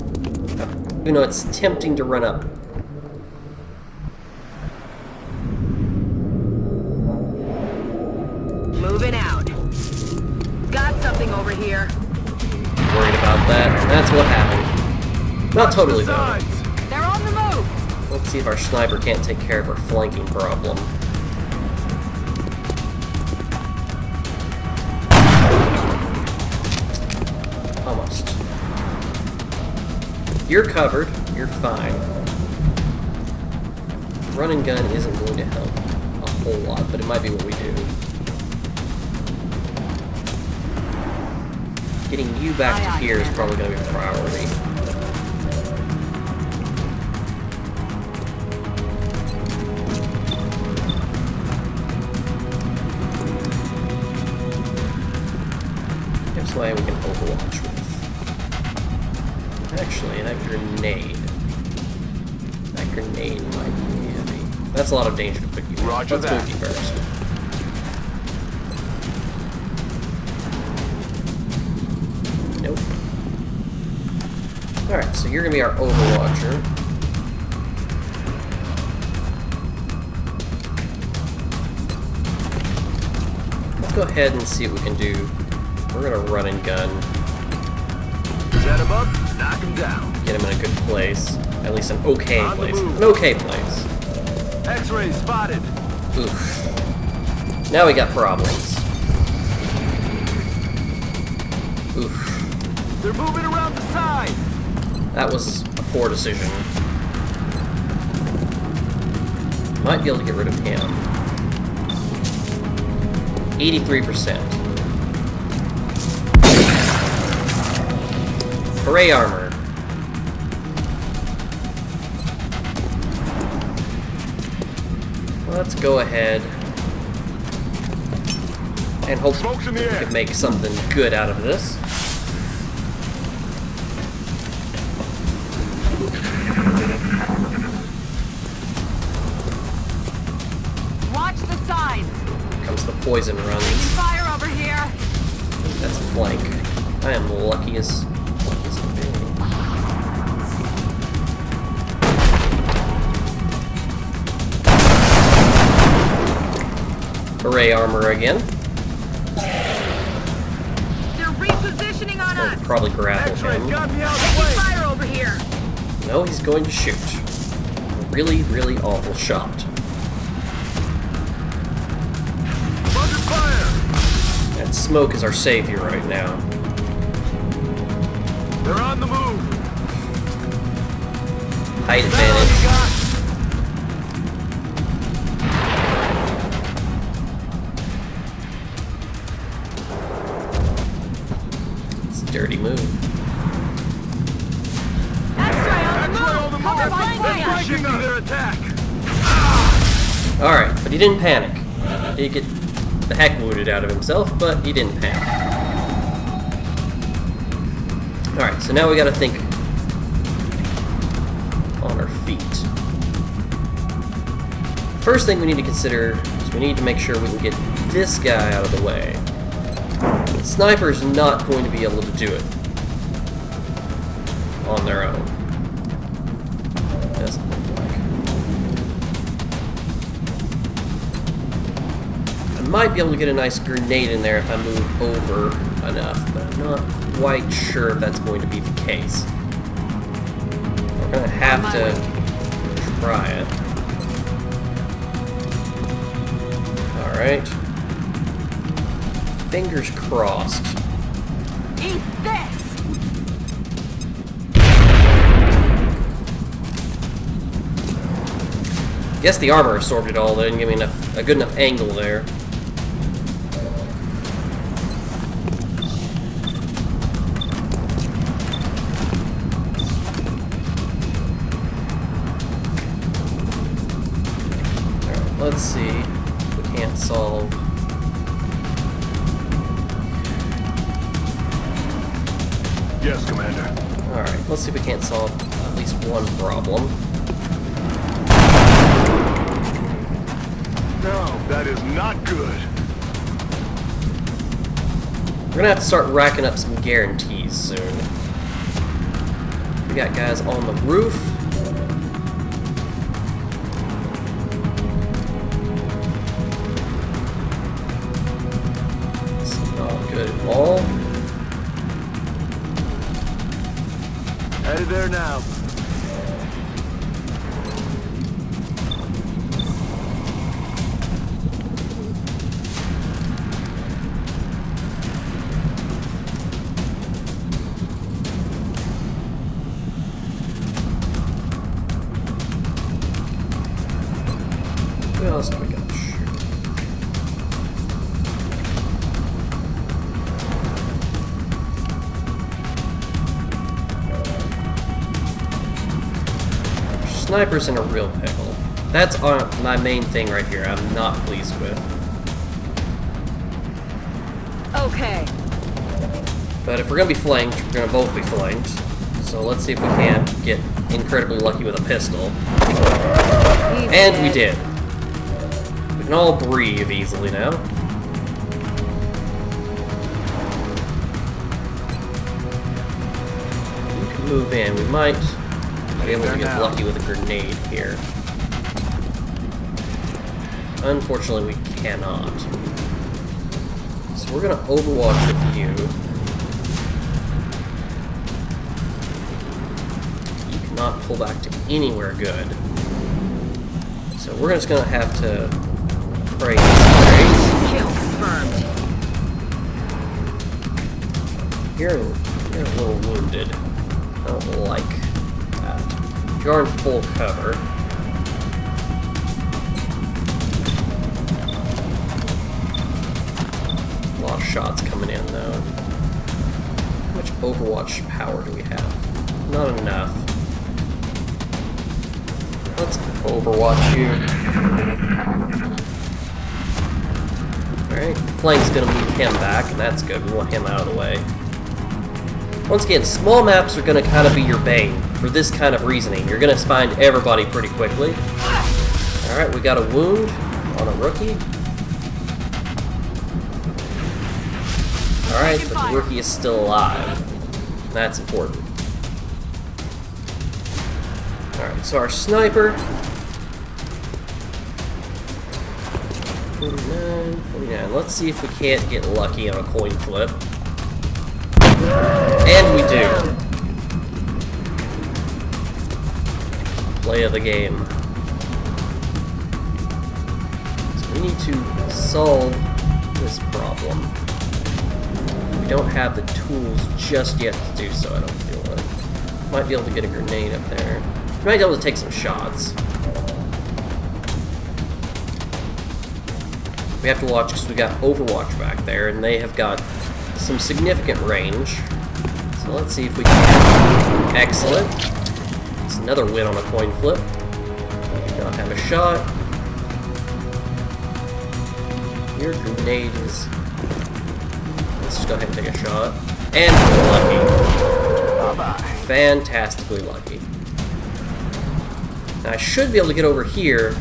You know, it's tempting to run up. Moving out. Got something over here. Worried about that. That's what happened. Not totally, though. They're on the move. Let's see if our sniper can't take care of our flanking problem. Almost. You're covered. You're fine. Run and gun isn't going to help a whole lot, but it might be what we do. Getting you back to here is probably going to be a priority. Here's somebody we can overwatch with. Actually, that grenade. That grenade might be heavy. That's a lot of danger to put you in. Let's move you first. Nope. Alright, so you're gonna be our Overwatcher. Let's go ahead and see what we can do. We're gonna run and gun. Set him up, knock him down. Get him in a good place. At least an okay place. An okay place. X-ray spotted. Oof. Now we got problems. Oof. They're moving around the side. That was a poor decision. Might be able to get rid of him. 83%. Hooray armor. Let's go ahead and hope we can make something good out of this. Watch the sign. Comes the poison runs. Fire over here. That's a flank. I am lucky as can be. Hooray armor again. They're repositioning on us. Probably grapple him. Taking fire over here. No, he's going to shoot. Really, really awful shot. Under fire. And smoke is our savior right now. They're on the move. Height advantage. It's a dirty move. X-ray on the move! Cover my fire! Shifting their attack. Alright, but he didn't panic. He did get the heck wounded out of himself, but he didn't panic. Alright, so now we gotta think on our feet. First thing we need to consider is we need to make sure we can get this guy out of the way. The sniper's not going to be able to do it on their own. Doesn't look like. I might be able to get a nice grenade in there if I move over enough, but I'm not quite sure if that's going to be the case. We're gonna have to try it. Alright. Fingers crossed. Eat this! Guess the armor absorbed it all, though, didn't give me a good enough angle there. Alright, let's see if we can't solve. Yes, Commander. Alright, let's see if we can't solve at least one problem. No, that is not good. We're gonna have to start racking up some guarantees soon. We got guys on the roof. It's not good at all. Headed there now. Who else do we got to shoot? Sniper's in a real pickle. That's my main thing right here. I'm not pleased with. Okay. But if we're gonna be flanked, we're gonna both be flanked. So let's see if we can't get incredibly lucky with a pistol. And we did. We can all breathe easily now. We can move in. We might be able to get lucky with a grenade here. Unfortunately, we cannot. So we're gonna overwatch with you. You cannot pull back to anywhere good. So we're just gonna have to pray. Kill confirmed. You're a little wounded. I don't like that. You're in full cover. A lot of shots coming in though. How much Overwatch power do we have? Not enough. Let's Overwatch you. Alright, Flank's gonna move him back, and that's good. We want him out of the way. Once again, small maps are gonna kind of be your bane for this kind of reasoning. You're gonna find everybody pretty quickly. Alright, we got a wound on a rookie. Alright, but the rookie is still alive. That's important. Alright, so our sniper. 49, 49. Let's see if we can't get lucky on a coin flip. And we do. Play of the game. So we need to solve this problem. We don't have the tools just yet to do so, I don't feel like. Might be able to get a grenade up there. Might be able to take some shots. We have to watch because we got Overwatch back there, and they have got some significant range. So let's see if we can. Excellent. It's another win on a coin flip. We do not have a shot. Your grenade is. Let's just go ahead and take a shot. And we're lucky. Fantastically lucky. Now I should be able to get over here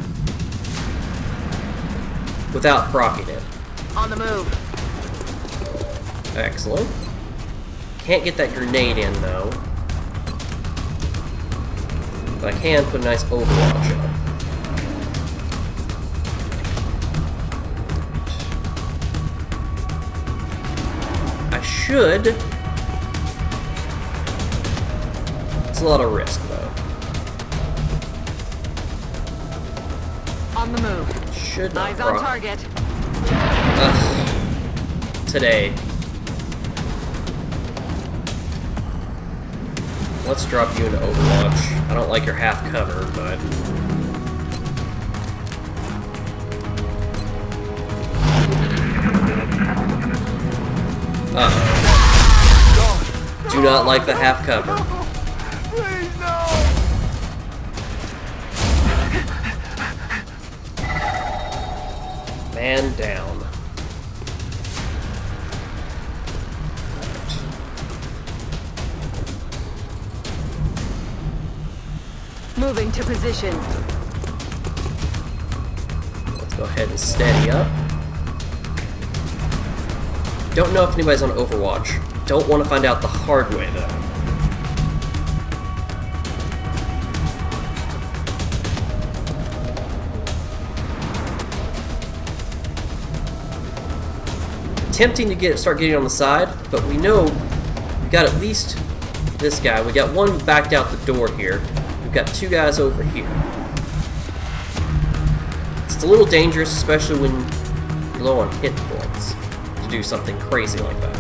without proccing it. On the move. Excellent. Can't get that grenade in though. But I can put a nice Overwatch up. I should. It's a lot of risk though. On the move. Should not Eyes on proc. target. Today. Let's drop you into Overwatch. I don't like your half cover, but... Uh-oh. Do not like the half cover. Please, no! Man down. Moving to position. Let's go ahead and steady up. Don't know if anybody's on Overwatch. Don't want to find out the hard way, though. Tempting to start getting on the side, but we know we got at least this guy. We got one backed out the door here. We've got two guys over here. It's a little dangerous, especially when you're low on hit points, to do something crazy like that.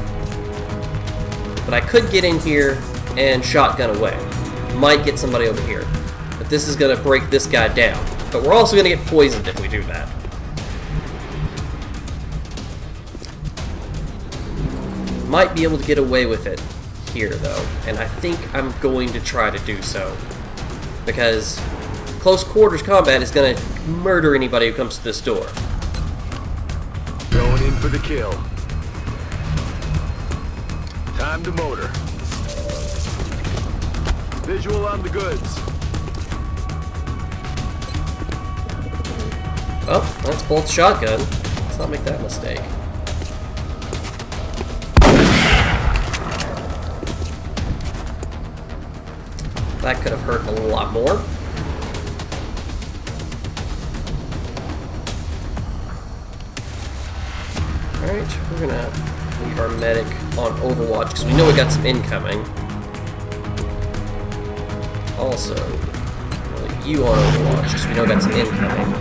But I could get in here and shotgun away. Might get somebody over here. But this is going to break this guy down. But we're also going to get poisoned if we do that. Might be able to get away with it here, though. And I think I'm going to try to do so. Because close quarters combat is going to murder anybody who comes to this door. Going in for the kill. Time to motor. Visual on the goods. Oh, that's both shotgun. Let's not make that mistake. That could have hurt a lot more. Alright, we're gonna leave our medic on Overwatch because we know we got some incoming. Also, we'll leave you on Overwatch because we know we got some incoming.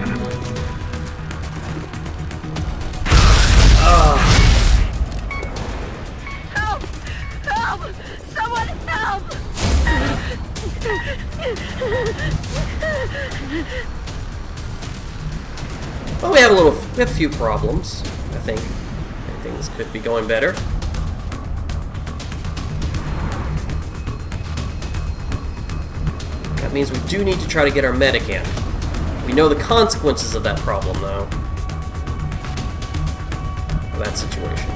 Help! Help! Someone help! Well, we have a few problems, I think. Things could be going better. That means we do need to try to get our medic in. We know the consequences of that problem, though. Of that situation.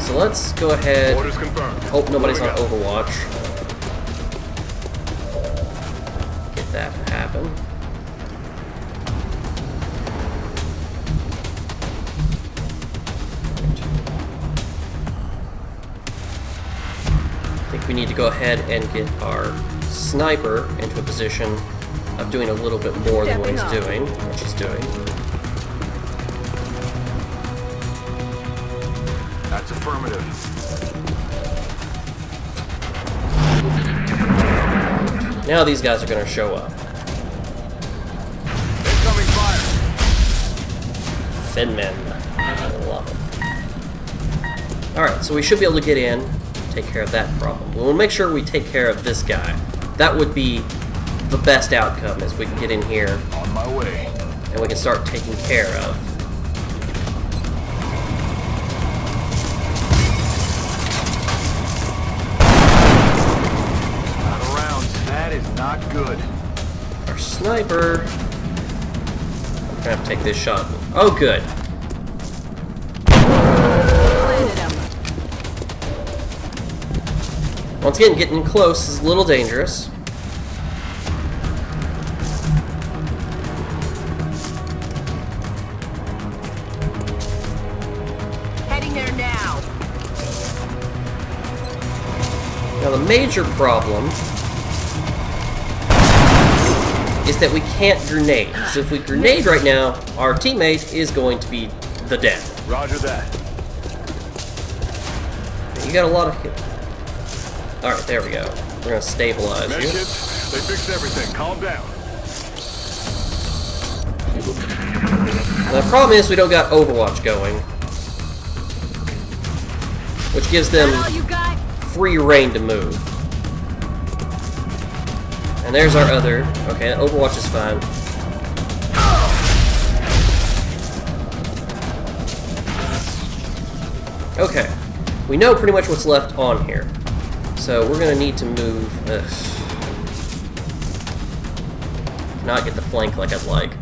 So let's go ahead. Orders confirmed. Hope nobody's on Moving up. Overwatch. Get that to happen. I think we need to go ahead and get our sniper into a position of doing a little bit more than what he's doing, which he's doing. That's affirmative. Now these guys are going to show up. Incoming fire. Thin men. I love them. Alright, so we should be able to get in, take care of that problem. We'll make sure we take care of this guy. That would be the best outcome, as we can get in here On my way. and we can start taking care of. Out of rounds. That is not good. Our sniper. I'm gonna have to take this shot. Oh, good. Landed him. Once again, getting close is a little dangerous. Heading there now. Now, the major problem is that we can't grenade. So if we grenade right now, our teammate is going to be the dead. Roger that. You got a lot of hit. Alright, there we go. We're gonna stabilize you. Medkits, they fixed everything. Calm down. The problem is we don't got Overwatch going, which gives them All you got? free reign to move. And there's our other. Okay, Overwatch is fine. Okay, we know pretty much what's left on here. So we're gonna need to move. Not get the flank like I'd like.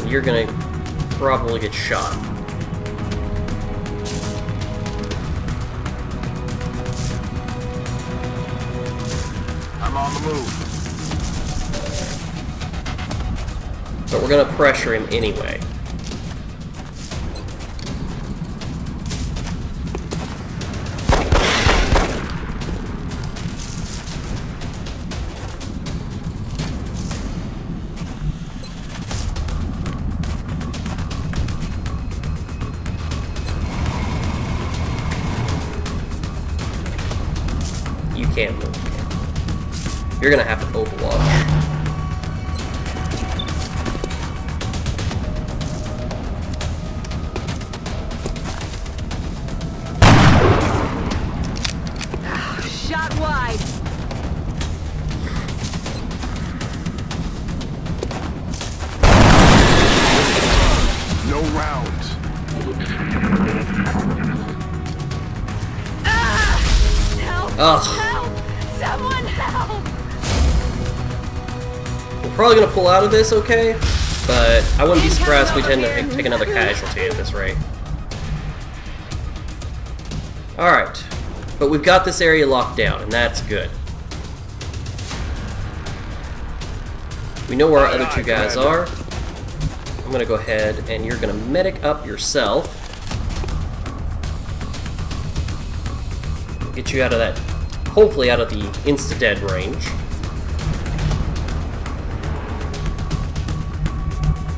And you're gonna probably get shot. I'm on the move. But we're gonna pressure him anyway. You can't move. You're gonna have to Overwatch. Shot wide. No rounds. Help! Ugh. Help! Someone help! We're probably gonna pull out of this, okay? But I wouldn't be surprised if we tend to take another casualty at this rate. Alright. But we've got this area locked down, and that's good. We know where our other two guys are. I'm gonna go ahead and you're gonna medic up yourself. Get you out of that, hopefully out of the insta-dead range.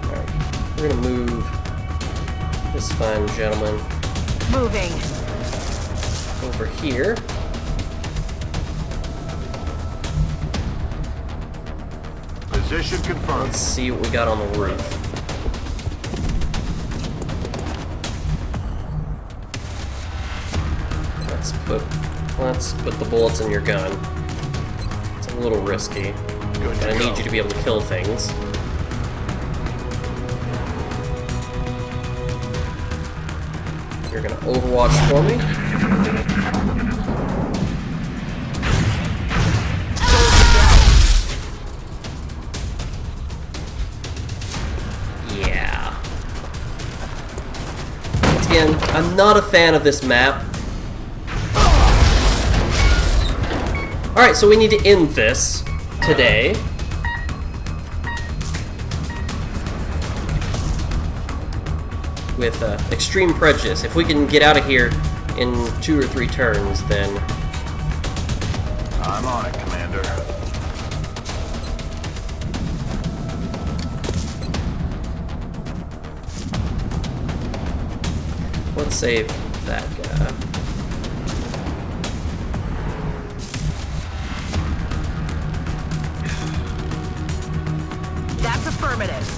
Alright, we're gonna move this fine gentleman Moving. over here. Position confirmed. Let's see what we got on the roof. Let's put the bullets in your gun. It's a little risky. Good But I to need go. you to be able to kill things. You're gonna Overwatch for me. Yeah. Once again, I'm not a fan of this map. Alright, so we need to end this today. With Extreme Prejudice. If we can get out of here in 2 or 3 turns, then I'm on it, Commander. let's save that guy. That's affirmative.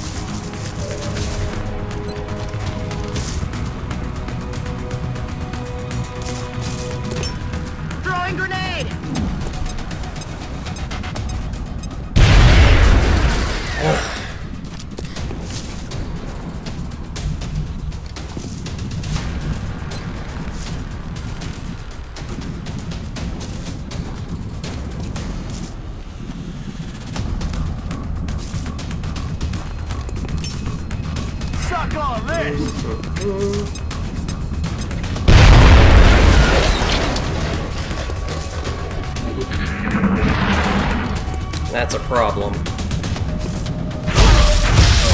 call this? That's a problem.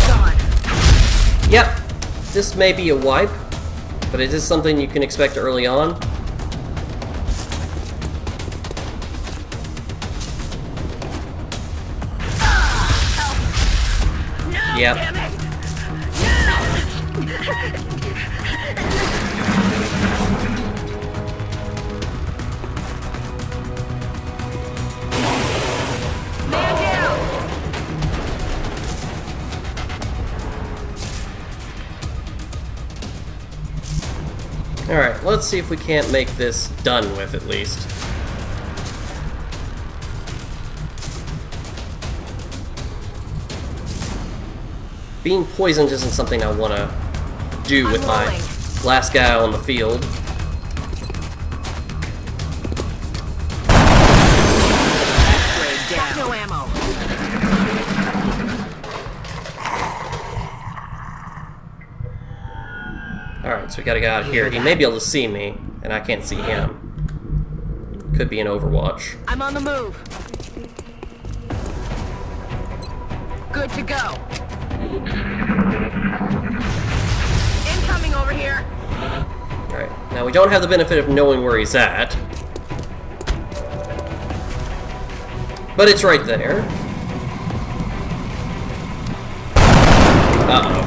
Gone. Yep, this may be a wipe, but it is something you can expect early on. Yep. Damn it! Man down! Alright, let's see if we can't make this done with at least. Being poisoned isn't something I want to do with my last guy on the field. Got no ammo. Alright, so we gotta get out of here. He may be able to see me, and I can't see him. Could be an Overwatch. I'm on the move. Good to go. Incoming over here. Alright, now we don't have the benefit of knowing where he's at. But it's right there. Uh-oh.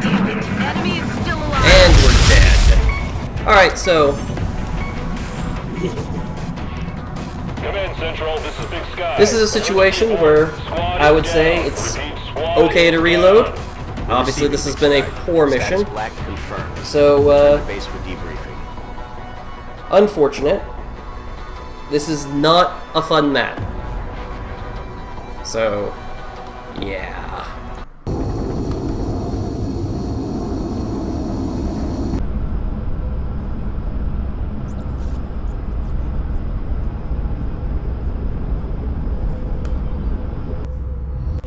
Damn it. Enemy is still alive. And we're dead. Alright, so... Come in, Central. This is Big Sky. this is a situation where I would say it's okay to reload. Obviously, this has been a poor mission. Black confirmed. So, Base for debriefing. unfortunate. This is not a fun map. So, yeah.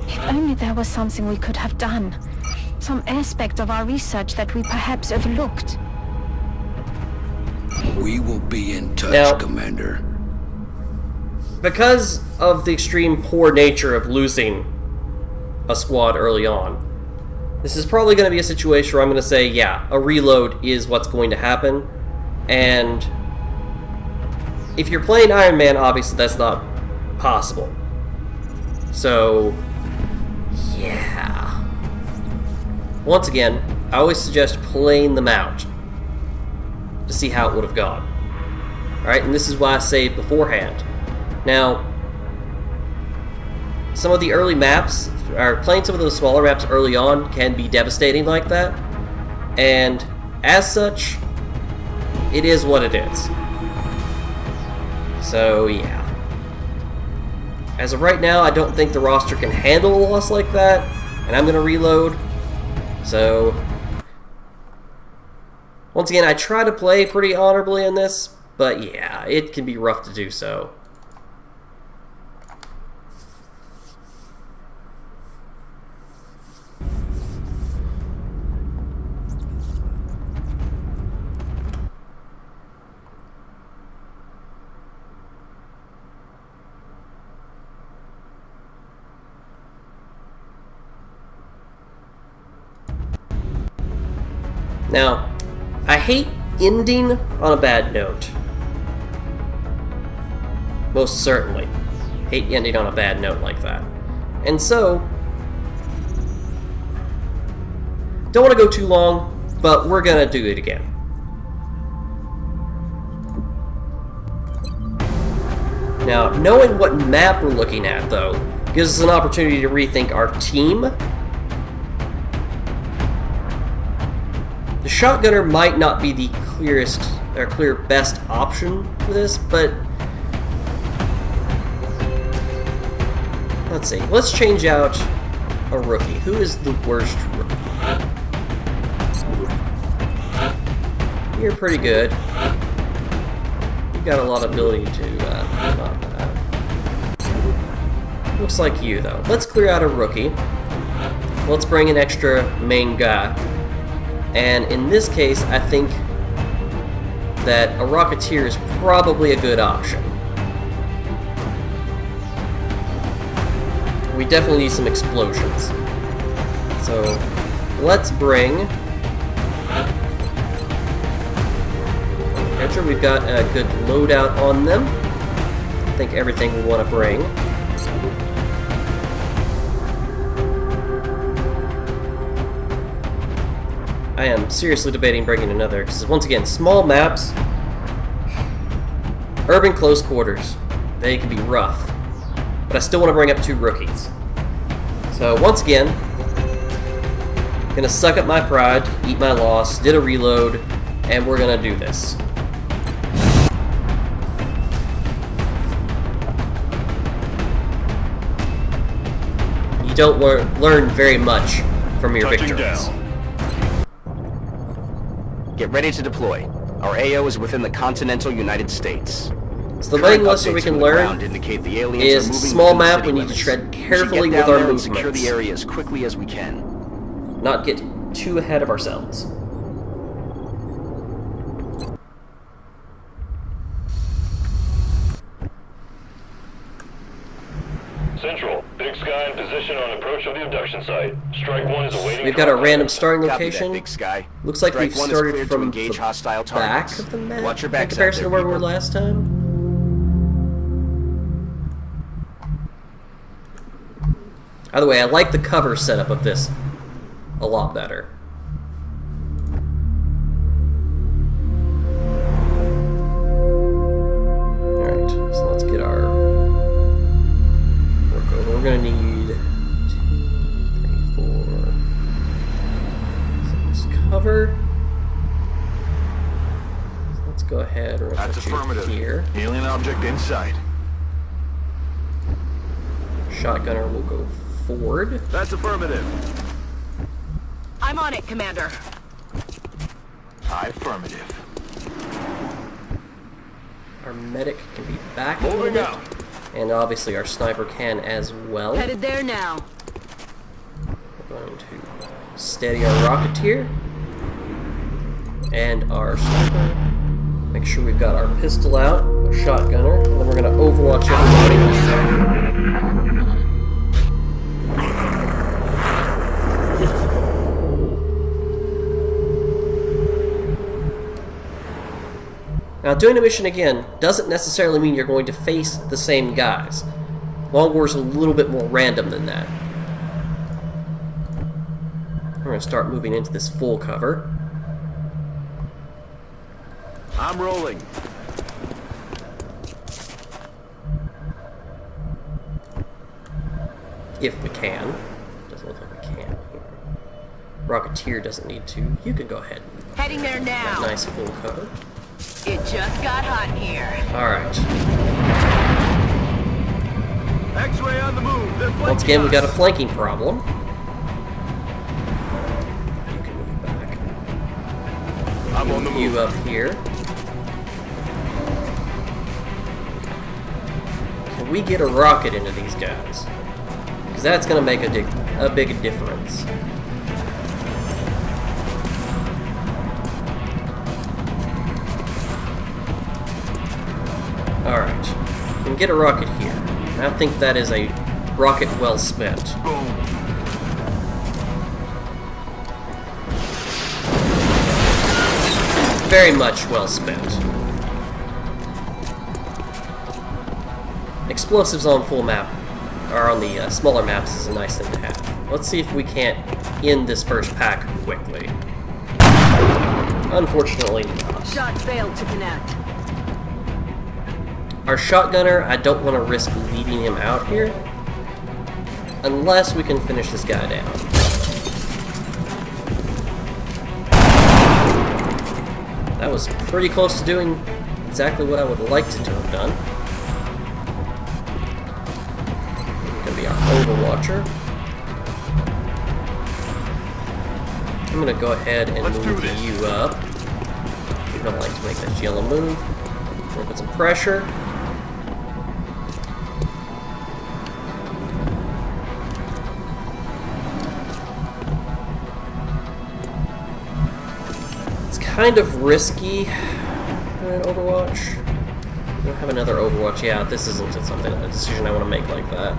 If only there was something we could have done. Some aspect of our research that we perhaps overlooked. We will be in touch, Now- Commander. Because of the extreme poor nature of losing a squad early on, this is probably going to be a situation where I'm going to say, yeah, a reload is what's going to happen. And if you're playing Iron Man, obviously that's not possible. So, yeah. Once again, I always suggest playing them out to see how it would have gone. Alright, and this is why I saved beforehand. Now, some of the early maps, or playing some of those smaller maps early on, can be devastating like that. And as such, it is what it is. So, yeah. As of right now, I don't think the roster can handle a loss like that, and I'm going to reload. So, once again, I try to play pretty honorably in this, but yeah, it can be rough to do so. Now, I hate ending on a bad note. Most certainly. Hate ending on a bad note like that. And so, don't want to go too long, but we're gonna do it again. Now, knowing what map we're looking at, though, gives us an opportunity to rethink our team. The shotgunner might not be the clearest or clear best option for this, but let's see. Let's change out a rookie. Who is the worst rookie? You're pretty good. You've got a lot of ability to looks like you, though. Let's clear out a rookie let's bring an extra main guy. And in this case, I think that a Rocketeer is probably a good option. We definitely need some explosions. So let's bring... We've got a good loadout on them. I think everything we want to bring. I am seriously debating bringing another, because once again, small maps, urban close quarters, they can be rough. But I still want to bring up 2 rookies. So once again, gonna suck up my pride, eat my loss, did a reload, and we're gonna do this. You don't learn very much from your victories. Get ready to deploy. Our AO is within the continental United States. So the main lesson we can learn is small map, we need to tread carefully with our movements. Secure the area as quickly as we can. Not get too ahead of ourselves. Central, Big Sky in position on approach of the abduction site. Strike 1 is awaiting. We've got a random starting Copy location. that, Big Sky. Looks like Strike we've 1 is started cleared from to engage the hostile back targets. of the map Watch your in backs out comparison there, to where we were people. last time. By the way, I like the cover setup of this a lot better. Alright, so let's get our work over. We're gonna need 2, 3, 4, 6 cover. So let's go ahead and That's put you affirmative. here. Alien object in sight. Shotgunner will go forward. That's affirmative. I'm on it, Commander. Affirmative. Our medic can be back a little Moving bit. out. And obviously our sniper can as well. Headed there now. We're going to steady our Rocketeer and our sniper. Make sure we've got our pistol out, our shotgunner, and then we're going to overwatch everybody. Now, doing a mission again doesn't necessarily mean you're going to face the same guys. Long War's a little bit more random than that. We're going to start moving into this full cover. I'm rolling. If we can. Doesn't look like we can here. Rocketeer doesn't need to. You can go ahead. Heading there now. Nice full cover. It just got hot here. Alright. X-ray on the move. They're Once again, we got a flanking problem. You can move back. I'm on the move. You up here. Can we get a rocket into these guys? Because that's going to make a big difference. Alright. We can get a rocket here. I think that is a rocket well spent. Boom. Very much well spent. Explosives on full map, or on the smaller maps, is a nice thing to have. Let's see if we can't end this first pack quickly. Unfortunately not. Shot failed to connect. Our shotgunner, I don't want to risk leaving him out here, unless we can finish this guy down. That was pretty close to doing exactly what I would like to have done. Gonna be our Overwatcher. I'm gonna go ahead and move you up. We don't like to make that yellow move. We're gonna put some pressure. kind of risky in Overwatch. We don't have another Overwatch. Yeah, this isn't a decision I want to make like that.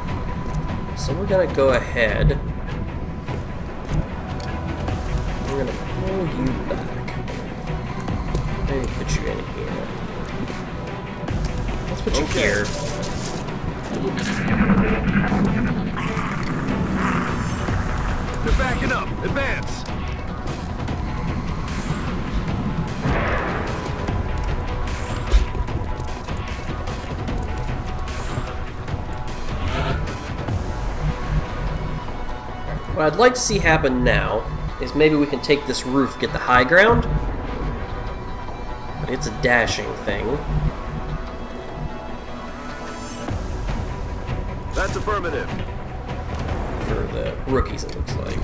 So we're gonna go ahead. We're gonna pull you back. Maybe put you in here. Let's put you here. They're backing up. Advance. What I'd like to see happen now is maybe we can take this roof, get the high ground. But it's a dashing thing. That's affirmative. For the rookies, it looks like.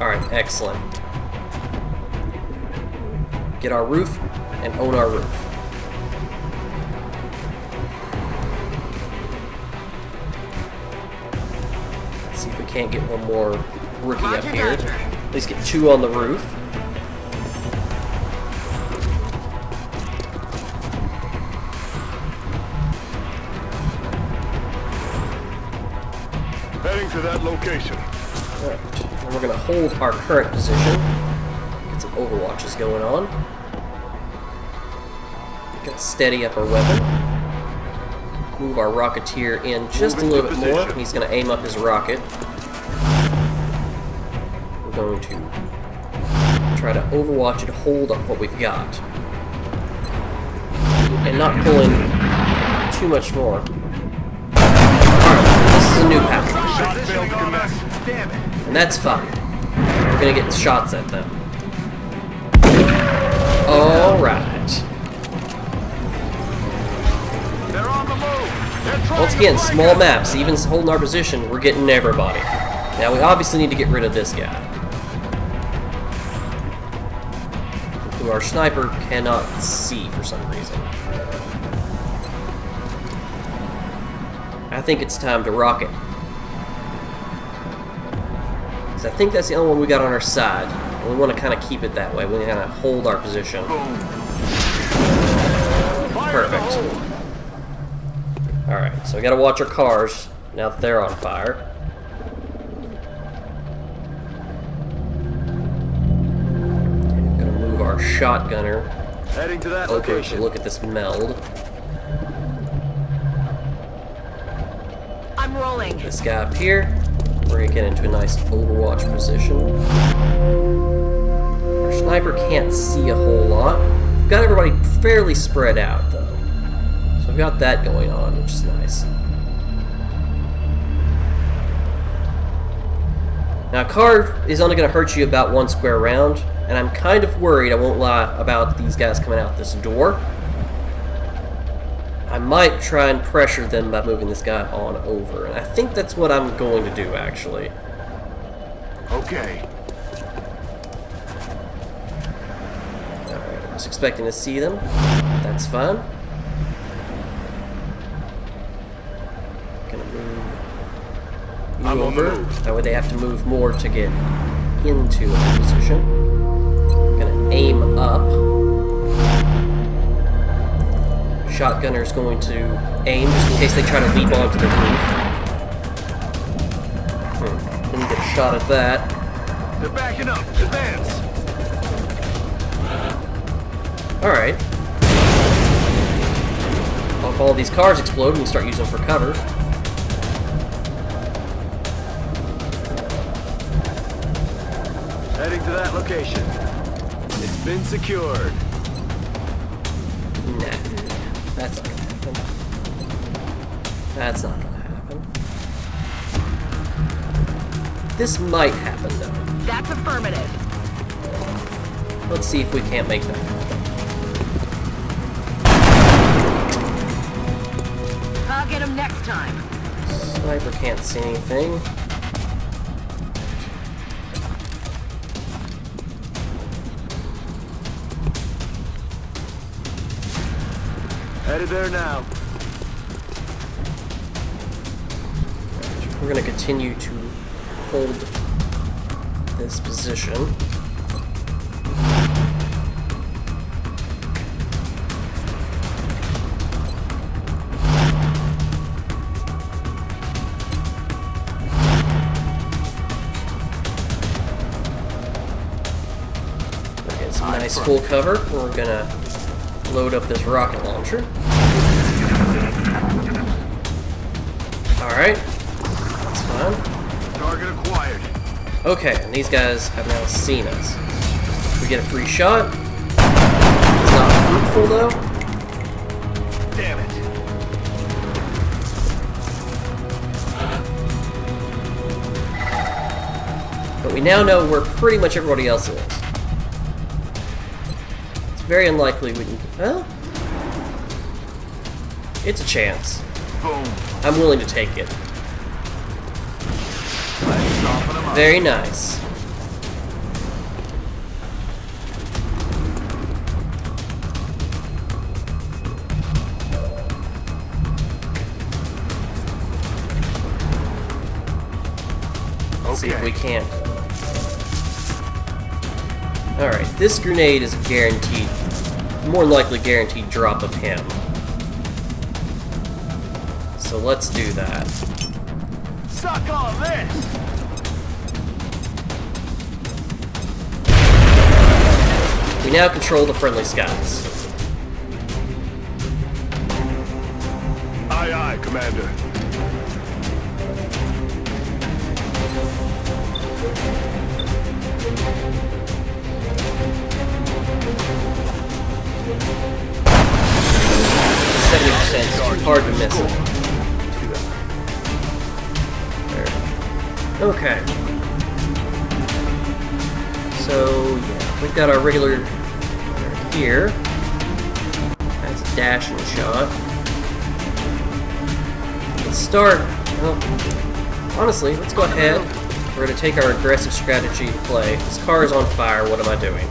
Alright, excellent. Get our roof and own our roof. Let's see if we can't get one more rookie up here. At least get 2 on the roof. Heading to that location. Alright, and we're gonna hold our current position. Get some overwatches going on. Gotta steady up our weapon. Move our Rocketeer in just a little bit more. He's gonna aim up his rocket. We're going to try to overwatch and hold up what we've got. And not pull in too much more. Alright, this is a new path. Damn it. And that's fine. We're gonna get shots at them. Alright. They're on the move. They're trying Once again, small maps, even holding our position, we're getting everybody. Now we obviously need to get rid of this guy. Who our sniper cannot see for some reason. I think it's time to rocket. I think that's the only one we got on our side. And we want to kind of keep it that way. We want to kind of hold our position. Perfect. Alright, so we got to watch our cars now that they're on fire. I'm going to move our shotgunner Heading to that over location. to look at this meld. I'm rolling. This guy up here. We're going to get into a nice Overwatch position. Our sniper can't see a whole lot. We've got everybody fairly spread out, though. So we've got that going on, which is nice. Now, a car is only going to hurt you about 1 square round, and I'm kind of worried, I won't lie, about these guys coming out this door. I might try and pressure them by moving this guy on over, and I think that's what I'm going to do, actually. Okay. Alright, I was expecting to see them. That's fine. Gonna move you I'm on the over. move. That way they have to move more to get into a position. Gonna aim up. Shotgunner's going to aim just in case they try to leap onto the roof. Didn't get a shot at that. They're backing up. Advance. Alright. If all these cars explode, we can start using them for cover. Heading to that location. It's been secured. Nah. That's not gonna happen. That's not gonna happen. This might happen, though. That's affirmative. Let's see if we can't make that happen. I'll get him next time. Sniper can't see anything. Headed there now. We're going to continue to hold this position. We're getting some nice full cover. We're gonna load up this rocket launcher. Alright. That's fine. Target acquired. Okay, and these guys have now seen us. We get a free shot. It's not fruitful though. Damn it. But we now know where pretty much everybody else is. It's very unlikely we can... Well... It's a chance. Boom. I'm willing to take it. Let's soften them up. Very nice. Let's see if we can't. Alright, this grenade is guaranteed, more than likely guaranteed drop of him. So let's do that. Suck on this. We now control the friendly skies. Aye, aye, Commander. It's too hard to miss it. There. Okay. So, yeah, we've got our regular here. That's a dashing shot. Let's start. Well, honestly, let's go ahead. We're going to take our aggressive strategy to play. This car is on fire. What am I doing?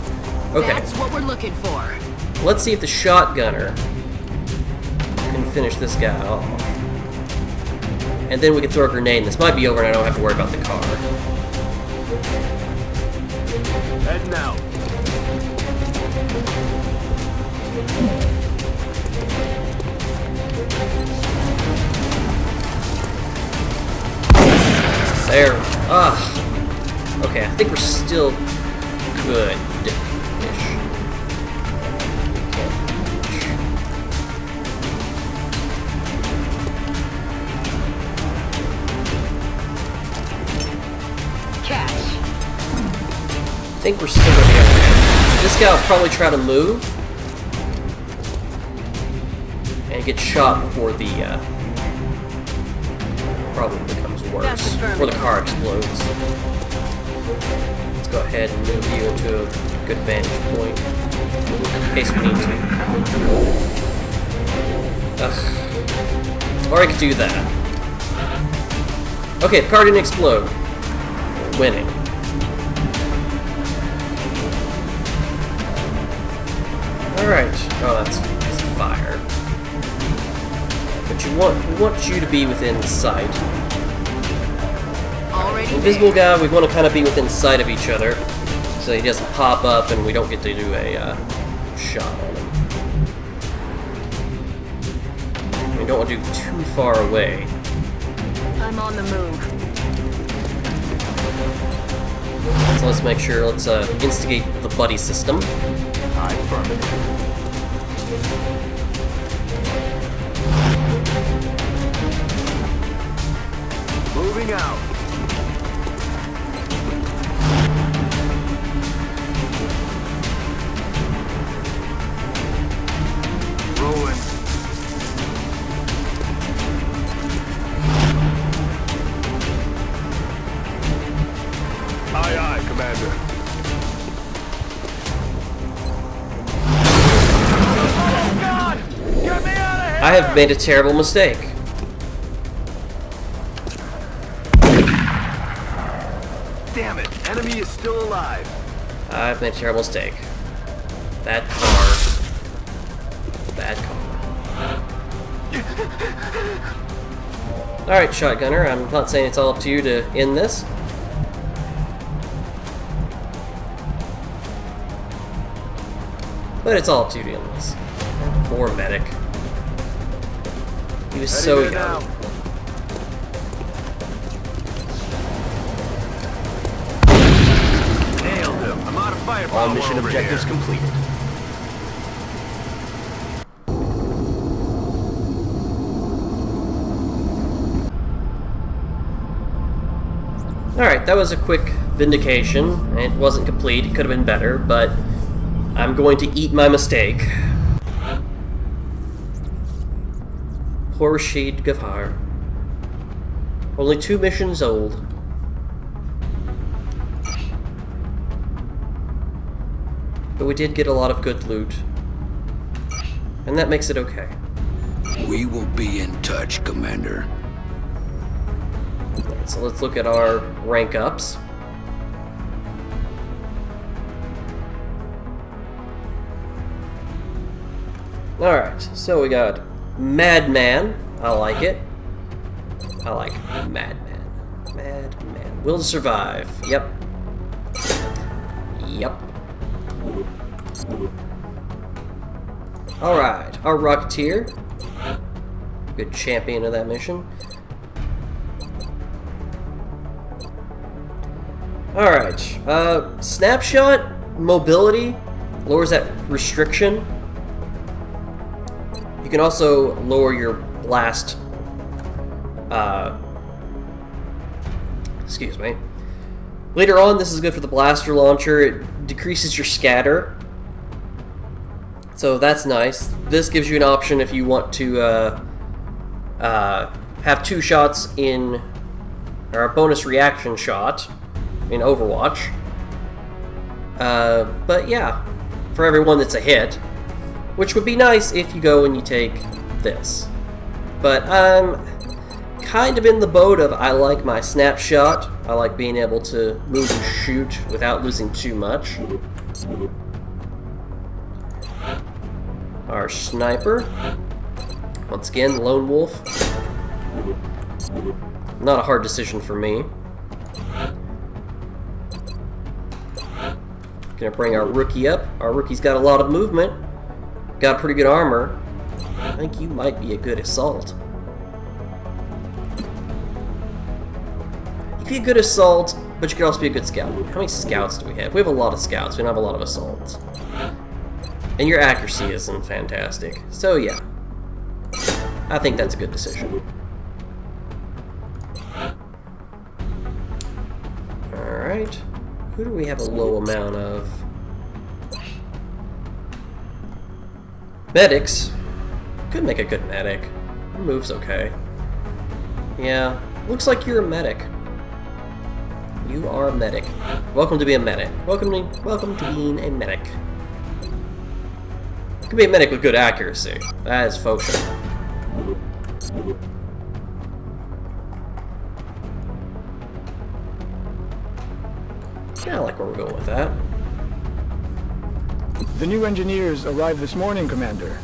Okay. That's what we're looking for. Let's see if the shotgunner can finish this guy off. And then we can throw a grenade, and this might be over and I don't have to worry about the car. Heading out. There. Ah. Okay, I think we're still good. Catch. I think we're still gonna be okay. This guy will probably try to move and get shot before the problem becomes worse, before the car explodes. Let's go ahead and move you into a good vantage point in case we need to. Ugh. Or I could do that. Okay, the car didn't explode. Winning. Alright. Oh, that's fire. But we want you to be within sight. Already Invisible guy, we want to kind of be within sight of each other, so he doesn't pop up and we don't get to do a shot on him. We don't want to do too far away. I'm on the move. So let's make sure, let's instigate the buddy system. Moving out. Rolling. Aye, aye, Commander. Oh, God! Get me out of here! I have made a terrible mistake. Damn it! Enemy is still alive. I've made a terrible mistake. That car. Bad car. Alright, shotgunner, I'm not saying it's all up to you to end this. But it's all too dealings. Poor medic. He was so young. Now. Nailed him. I'm out of firepower. All mission over objectives here. completed. Alright, that was a quick vindication. It wasn't complete, it could have been better, but I'm going to eat my mistake. Poor Rashid Ghaffar. Only 2 missions old. But we did get a lot of good loot. And that makes it okay. We will be in touch, Commander. So let's look at our rank ups. Alright, so we got Madman. I like it. I like Madman. Madman. Will to survive. Yep. Yep. Alright, our Rocketeer. Good champion of that mission. Alright, Snapshot mobility lowers that restriction. You can also lower your blast, excuse me. Later on, this is good for the blaster launcher. It decreases your scatter. So that's nice. This gives you an option if you want to have 2 shots in, or a bonus reaction shot in Overwatch. But yeah, for everyone that's a hit, which would be nice if you go and you take this. But I'm kind of in the boat of I like my snapshot. I like being able to move and shoot without losing too much. Our sniper. Once again, Lone Wolf. Not a hard decision for me. Gonna bring our rookie up. Our rookie's got a lot of movement. Got pretty good armor. I think you might be a good assault. You could be a good assault, but you could also be a good scout. How many scouts do we have? We have a lot of scouts. We don't have a lot of assaults. And your accuracy isn't fantastic. So yeah. I think that's a good decision. Alright. Who do we have a low amount of? Medics. Could make a good medic. Moves okay. Yeah. Looks like you're a medic. You are a medic. Welcome to be a medic. Welcome to being a medic. You could be a medic with good accuracy. That is faux show. Yeah, I like where we're going with that. The new engineers arrived this morning, Commander.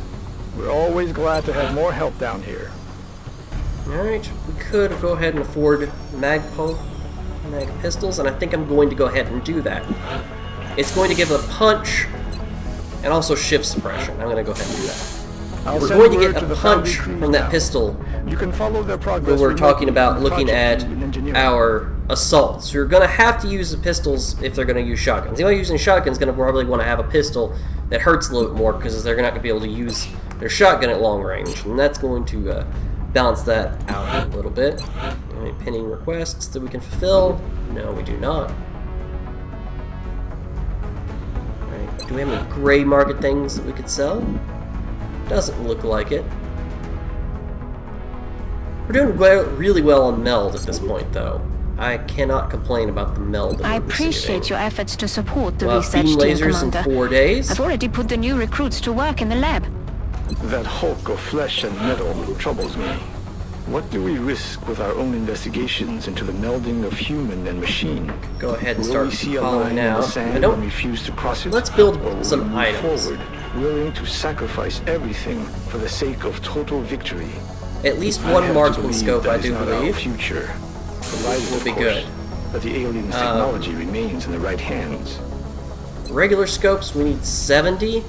We're always glad to have more help down here. Alright, we could go ahead and afford mag pistols, and I think I'm going to go ahead and do that. It's going to give a punch and also shift suppression. I'm going to go ahead and do that. We're going to get a punch from that pistol You can follow their progress. when we're talking about looking at our assaults. You're going to have to use the pistols if they're going to use shotguns. Anybody using shotguns is going to probably want to have a pistol that hurts a little bit more because they're not going to be able to use their shotgun at long range. And that's going to balance that out a little bit. Any pending requests that we can fulfill? No, we do not. Alright, do we have any gray market things that we could sell? Doesn't look like it. We're doing really well on meld at this point, though. I cannot complain about the meld that I we're appreciate receiving. your efforts to support the We'll have beam research team, lasers in Commander. 4 days. I've already put the new recruits to work in the lab. That hulk of flesh and metal troubles me. What do we risk with our own investigations into the melding of human and machine? Go ahead and Will start we see a calling line in now. the sand I don't. and refuse to cross it? Let's build Or will some we move items. forward, willing to sacrifice everything for the sake of total victory? At least I one have to marksman believe scope, that I is do not our believe. future. Provided, Will of be course, good. that the aliens' technology remains in the right hands. Regular scopes, we need 70.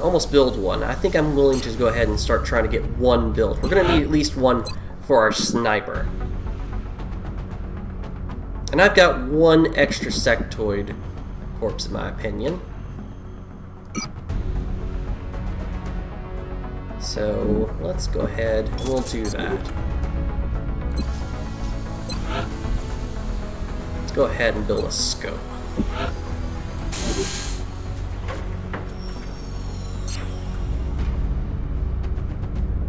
almost build one. I think I'm willing to go ahead and start trying to get one built. We're going to need at least one for our sniper. And I've got one extra sectoid corpse in my opinion. So let's go ahead and we'll do that. Let's go ahead and build a scope.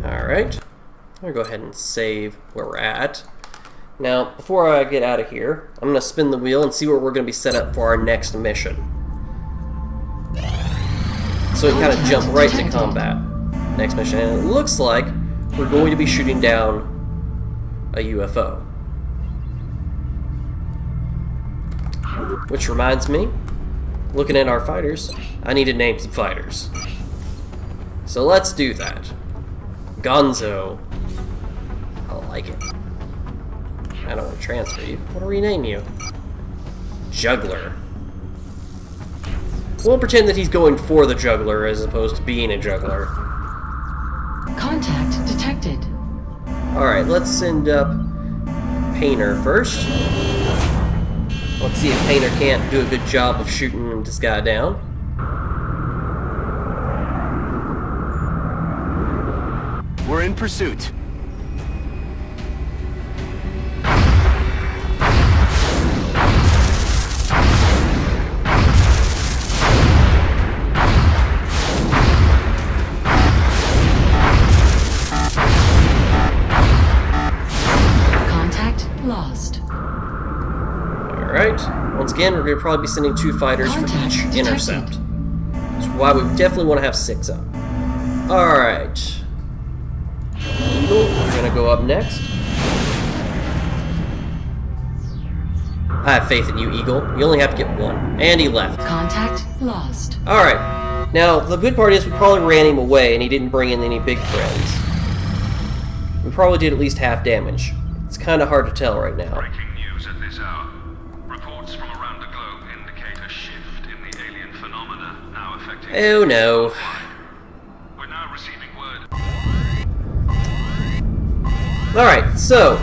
Alright, I'm going to go ahead and save where we're at. Now, before I get out of here, I'm going to spin the wheel and see where we're going to be set up for our next mission. So we can kind of jump right to combat. Next mission, and it looks like we're going to be shooting down a UFO. Which reminds me, looking at our fighters, I need to name some fighters. So let's do that. Gonzo. I like it. I don't want to transfer you. What do we rename you? Juggler. We'll pretend that he's going for the juggler as opposed to being a juggler. Contact detected. Alright, let's send up Painter first. Let's see if Painter can't do a good job of shooting this guy down. We're in pursuit. Contact lost. Alright, once again, we're going to probably be sending 2 fighters for each intercept. That's why we definitely want to have 6 up. Alright. Eagle, we're going to go up next. I have faith in you, Eagle. You only have to get 1. And he left. Contact lost. Alright. Now, the good part is we probably ran him away and he didn't bring in any big friends. We probably did at least half damage. It's kind of hard to tell right now. Breaking news at this hour. Reports from around the globe indicate a shift in the alien phenomena now affecting... Oh no. We're now receiving word. Alright, so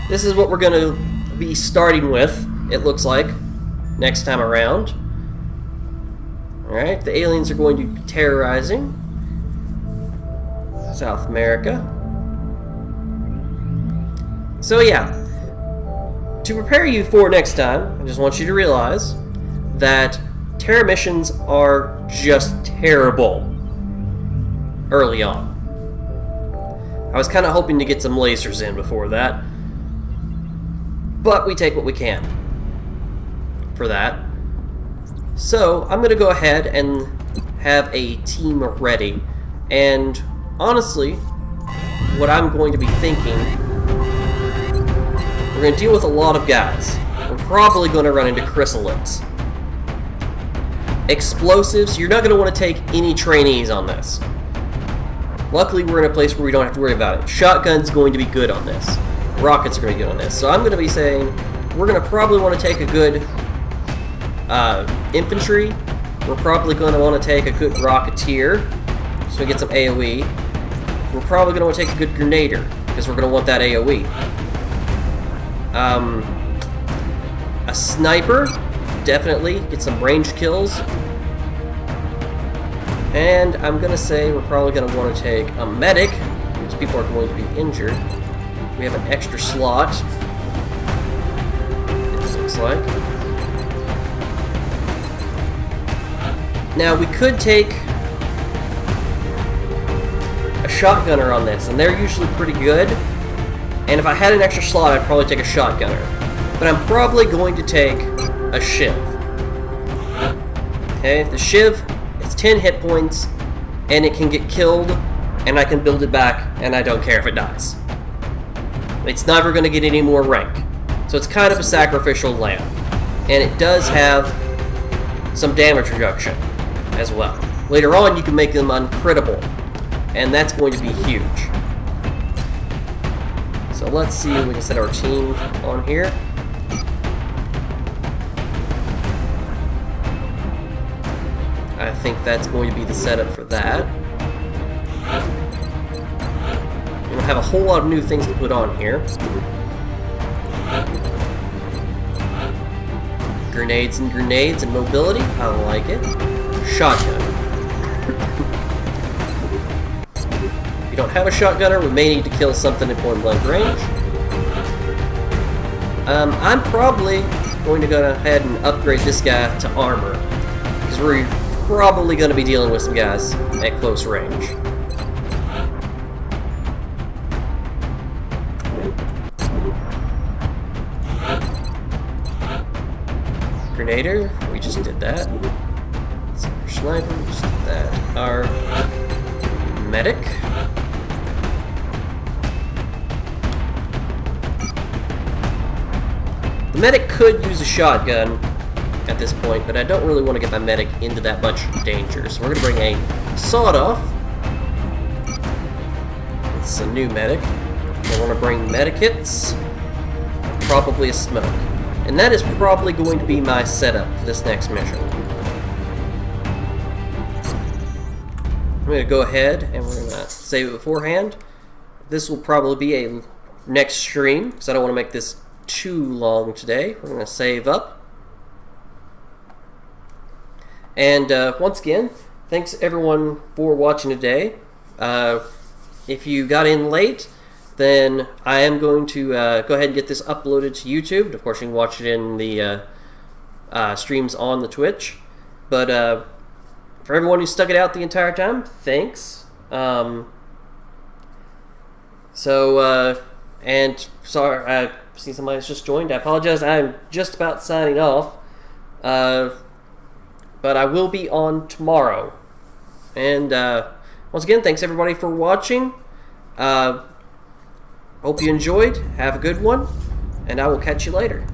this is what we're going to be starting with, it looks like, next time around. Alright, the aliens are going to be terrorizing South America. So yeah, to prepare you for next time, I just want you to realize that terror missions are just terrible early on. I was kind of hoping to get some lasers in before that, but we take what we can for that. So I'm going to go ahead and have a team ready, and honestly, what I'm going to be thinking, we're going to deal with a lot of guys. We're probably going to run into chrysalids. Explosives, you're not going to want to take any trainees on this. Luckily, we're in a place where we don't have to worry about it. Shotgun's going to be good on this. Rockets are going to be good on this. So I'm going to be saying we're going to probably want to take a good infantry. We're probably going to want to take a good rocketeer so we get some AoE. We're probably going to want to take a good grenader because we're going to want that AoE. A sniper, definitely get some range kills. And I'm going to say we're probably going to want to take a medic, because people are going to be injured. We have an extra slot, it looks like. Now, we could take a shotgunner on this, and they're usually pretty good. And if I had an extra slot, I'd probably take a shotgunner. But I'm probably going to take a Shiv. Okay, the Shiv, it's 10 hit points, and it can get killed, and I can build it back, and I don't care if it dies. It's never going to get any more rank. So it's kind of a sacrificial lamb. And it does have some damage reduction as well. Later on, you can make them uncrittable, and that's going to be huge. So let's see if we can set our team on here. I think that's going to be the setup for that. We don't have a whole lot of new things to put on here. Grenades and mobility. I like it. Shotgun. If you don't have a shotgunner, we may need to kill something at point blank range. I'm probably going to go ahead and upgrade this guy to armor, because we're probably going to be dealing with some guys at close range. Grenader, we just did that. Our sniper, we just did that. Our medic. The medic could use a shotgun at this point, but I don't really want to get my medic into that much danger. So we're going to bring a sawed-off. It's a new medic. I want to bring medikits. Probably a smoke. And that is probably going to be my setup for this next mission. I'm going to go ahead and we're going to save it beforehand. This will probably be a next stream, because I don't want to make this too long today. We're going to save up. And once again, thanks everyone for watching today. If you got in late, then I am going to go ahead and get this uploaded to YouTube. Of course, you can watch it in the streams on the Twitch. But for everyone who stuck it out the entire time, thanks. And sorry, I see somebody's just joined. I apologize. I'm just about signing off. But I will be on tomorrow. And once again, thanks everybody for watching. Hope you enjoyed. Have a good one. And I will catch you later.